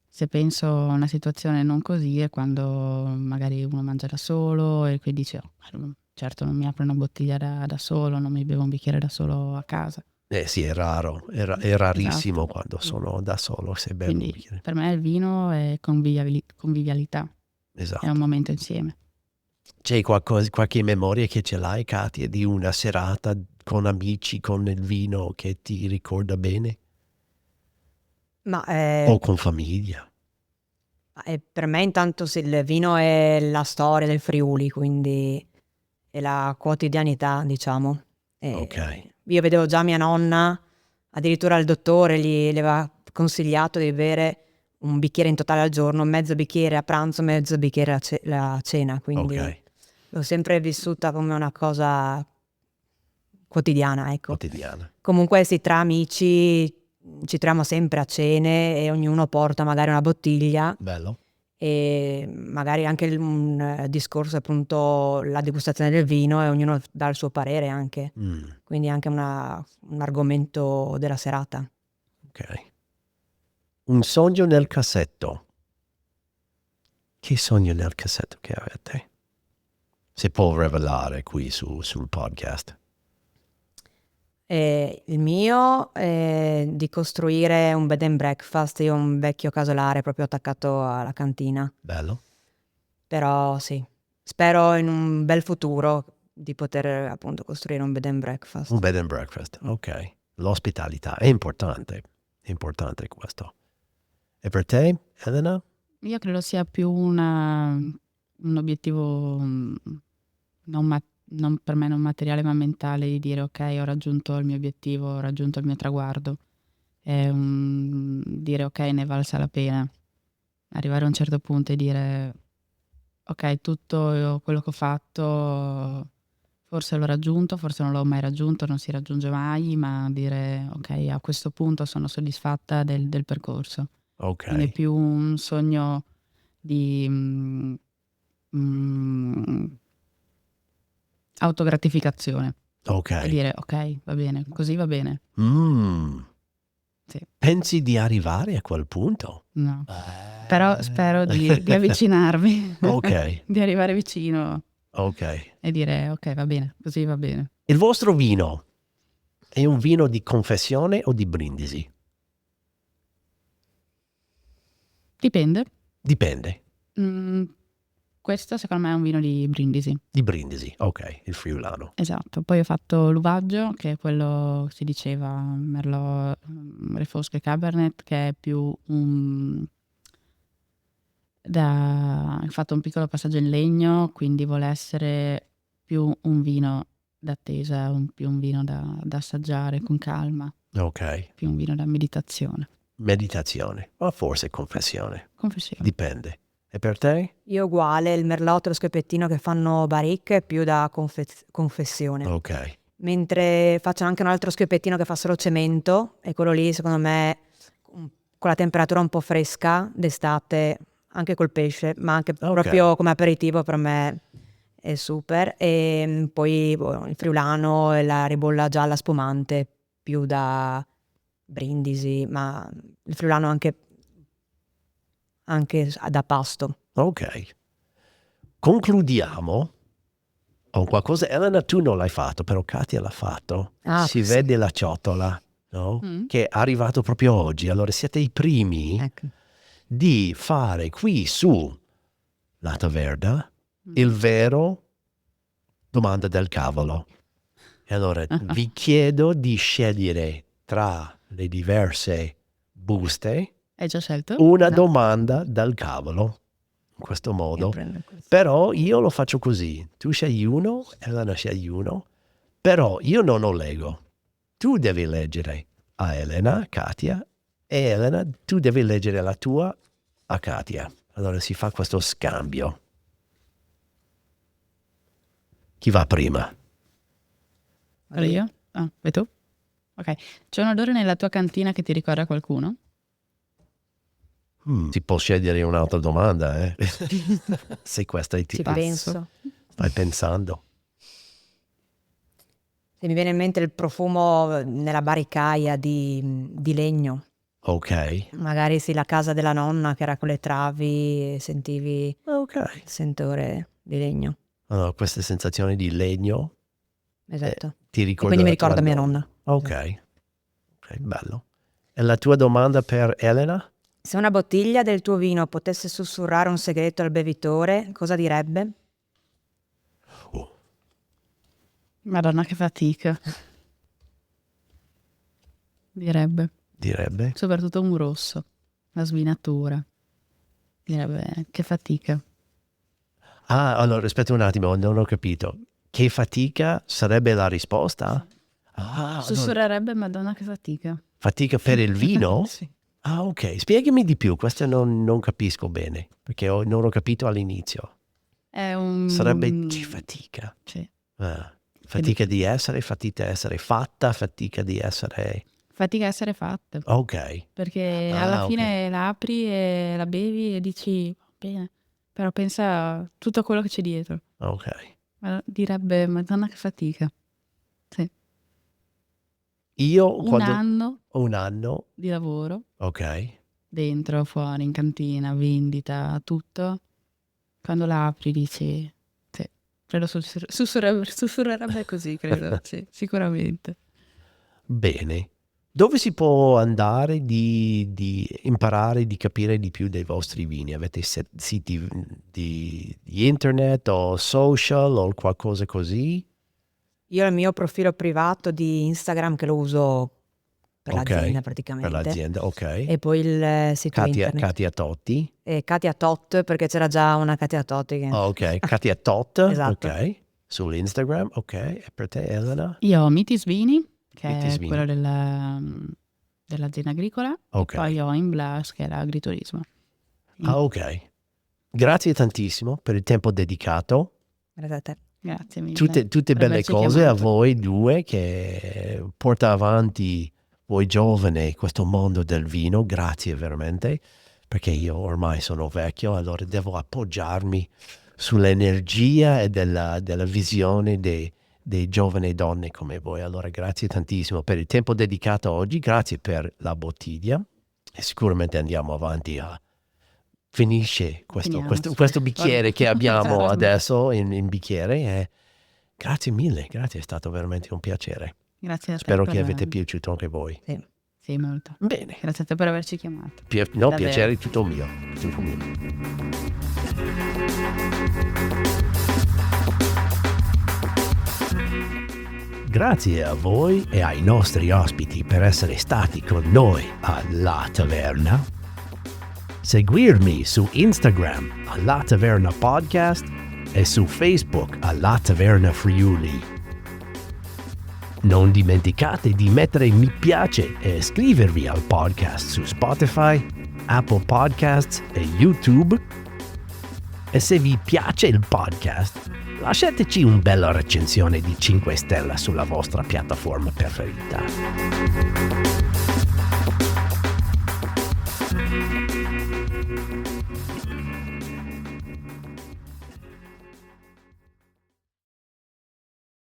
Se penso a una situazione non così è quando magari uno mangia da solo e quindi dice, "Oh, certo non mi apro una bottiglia da solo, non mi bevo un bicchiere da solo a casa." Sì, è raro, è rarissimo Esatto. quando sono da solo se bevo un Quindi bicchiere. per me il vino è convivialità, è Esatto. un momento insieme. C'è qualche memoria che ce l'hai, Katia, di una serata con amici, con il vino che ti ricorda bene? Ma O con famiglia? per me intanto sì, il vino è la storia del Friuli, quindi è la quotidianità, diciamo. Ok. Io vedevo già mia nonna, addirittura il dottore gli aveva consigliato di bere un bicchiere in totale al giorno, mezzo bicchiere a pranzo, mezzo bicchiere a cena, quindi Ok. l'ho sempre vissuta come una cosa quotidiana, ecco. Quotidiana. Comunque sì, tra amici ci troviamo sempre a cene e ognuno porta magari una bottiglia Bello. e magari anche un discorso appunto la degustazione del vino e ognuno dà il suo parere anche, Mm. quindi anche un argomento della serata. Ok. Un sogno nel cassetto. Che sogno nel cassetto che avete? Si può rivelare qui sul podcast. Il mio è di costruire un bed and breakfast, io ho un vecchio casolare proprio attaccato alla cantina, Bello. però sì, spero in un bel futuro di poter appunto costruire un bed and breakfast. Un bed and breakfast. Ok. L'ospitalità è importante. È importante questo. E per te, Elena? Io credo sia più un obiettivo per me non materiale ma mentale, di dire ok, ho raggiunto il mio obiettivo, ho raggiunto il mio traguardo. È dire ok, ne è valsa la pena. Arrivare a un certo punto e dire ok, tutto quello che ho fatto forse l'ho raggiunto, forse non l'ho mai raggiunto, non si raggiunge mai, ma dire ok, a questo punto sono soddisfatta del percorso. Ok. Quindi è più un sogno di autogratificazione Ok. e dire ok, va bene, così va bene. Mm. Sì, Pensi di arrivare a quel punto? no. Però spero di avvicinarvi, Ok. di arrivare vicino Ok. e dire ok, va bene, così va bene. Il vostro vino è un vino di confessione o di brindisi? Dipende. Dipende. Mm, questo secondo me è un vino di Brindisi. Di brindisi, ok, il friulano. Esatto, poi ho fatto l'Uvaggio, che è quello si diceva Merlot, Refosco e Cabernet, che è più ho fatto un piccolo passaggio in legno, quindi vuole essere più un vino d'attesa, più un vino da assaggiare con calma, Ok. più un vino da meditazione. Meditazione. O forse confessione. Confessione. Dipende. E per te? Io uguale, il merlot e lo scoppiettino che fanno baricche più da confessione. Ok. Mentre faccio anche un altro scoppiettino che fa solo cemento e quello lì secondo me con la temperatura un po' fresca d'estate, anche col pesce, ma anche proprio come aperitivo per me è super. E poi il friulano e la ribolla gialla spumante più da brindisi, ma il friulano anche da pasto. Ok. Concludiamo con qualcosa. Elena, tu non l'hai fatto, però Katia l'ha fatto. Si vede la ciotola, no? Che è arrivato proprio oggi. Allora siete i primi di fare qui su La Taverna il vero domanda del cavolo. E allora vi chiedo di scegliere tra le diverse buste Hai già scelto? una domanda dal cavolo, in questo modo. Però io lo faccio così. Tu scegli uno, Elena scegli uno, però io non lo leggo. Tu devi leggere a Elena, Katia, e Elena, tu devi leggere la tua a Katia. Allora si fa questo scambio. Chi va prima? Vado io? Ah, vai tu? Ok. C'è un odore nella tua cantina che ti ricorda qualcuno? Si può scegliere un'altra domanda, eh? Se questa è Ci penso. Stai pensando. Se mi viene in mente il profumo nella baricaia di legno. Ok. Magari sì, la casa della nonna che era con le travi e sentivi il sentore di legno. Allora, questa sensazione di legno Esatto. ti E ricorda quindi mi la tua ricorda mia nonna. Ok. Ok, bello. E la tua domanda per Elena? Se una bottiglia del tuo vino potesse sussurrare un segreto al bevitore, cosa direbbe? Madonna che fatica. Direbbe. Soprattutto un rosso. La svinatura. Direbbe che fatica. Ah, allora aspetta un attimo, non ho capito. Che fatica sarebbe la risposta? Ah, sussurrerebbe Madonna che fatica. Fatica per il vino? Sì. Ah, ok. Spiegami di più, questo non capisco bene, perché non ho capito all'inizio. È un... Sarebbe che fatica. Sì. Fatica di essere fatta, fatica di essere... Fatica a essere fatta. Ok. Perché alla fine la apri e la bevi e dici, bene, però pensa a tutto quello che c'è dietro. Ok. Ma direbbe, Madonna che fatica. Sì. Io Un anno di lavoro. Ok. Dentro, fuori, in cantina, vendita, tutto. Quando la apri dici, sì, credo sussurrerebbe così, credo, sì, sicuramente. Bene. Dove si può andare di imparare, di capire di più dei vostri vini? Avete siti di internet o social o qualcosa così? Io ho il mio profilo privato di Instagram che lo uso per l'azienda praticamente. Per l'azienda, ok. E poi il sito internet. Katia Totti. E Katia Tot, perché c'era già una Katia Totti. Che... Ok, Katia Tot, esatto. Ok. Sull'Instagram, ok. E per te, Elena? Io ho Mitis Vini, che Mitis è Vini. quello dell'azienda agricola, Ok. e poi ho Inblas, che è l'agriturismo. Ah, ok. Grazie tantissimo per il tempo dedicato. Grazie a te. Grazie mille. Tutte per belle averci cose chiamato. a voi due che porta avanti voi giovani questo mondo del vino. Grazie veramente, perché io ormai sono vecchio, allora devo appoggiarmi sull'energia e della visione dei giovani donne come voi. Allora grazie tantissimo per il tempo dedicato oggi, grazie per la bottiglia e sicuramente andiamo avanti a finisce questo bicchiere che abbiamo adesso in bicchiere e grazie mille, grazie, è stato veramente un piacere. Grazie a te. Spero che avete piaciuto anche voi. Sì, molto. Bene. Grazie a te per averci chiamato. Piacere tutto mio. Tutto mio. Grazie a voi e ai nostri ospiti per essere stati con noi a La Taverna. Seguirmi su Instagram a La Taverna Podcast e su Facebook a La Taverna Friuli. Non dimenticate di mettere mi piace e iscrivervi al podcast su Spotify, Apple Podcasts e YouTube. E se vi piace il podcast, lasciateci una bella recensione di 5 stelle sulla vostra piattaforma preferita.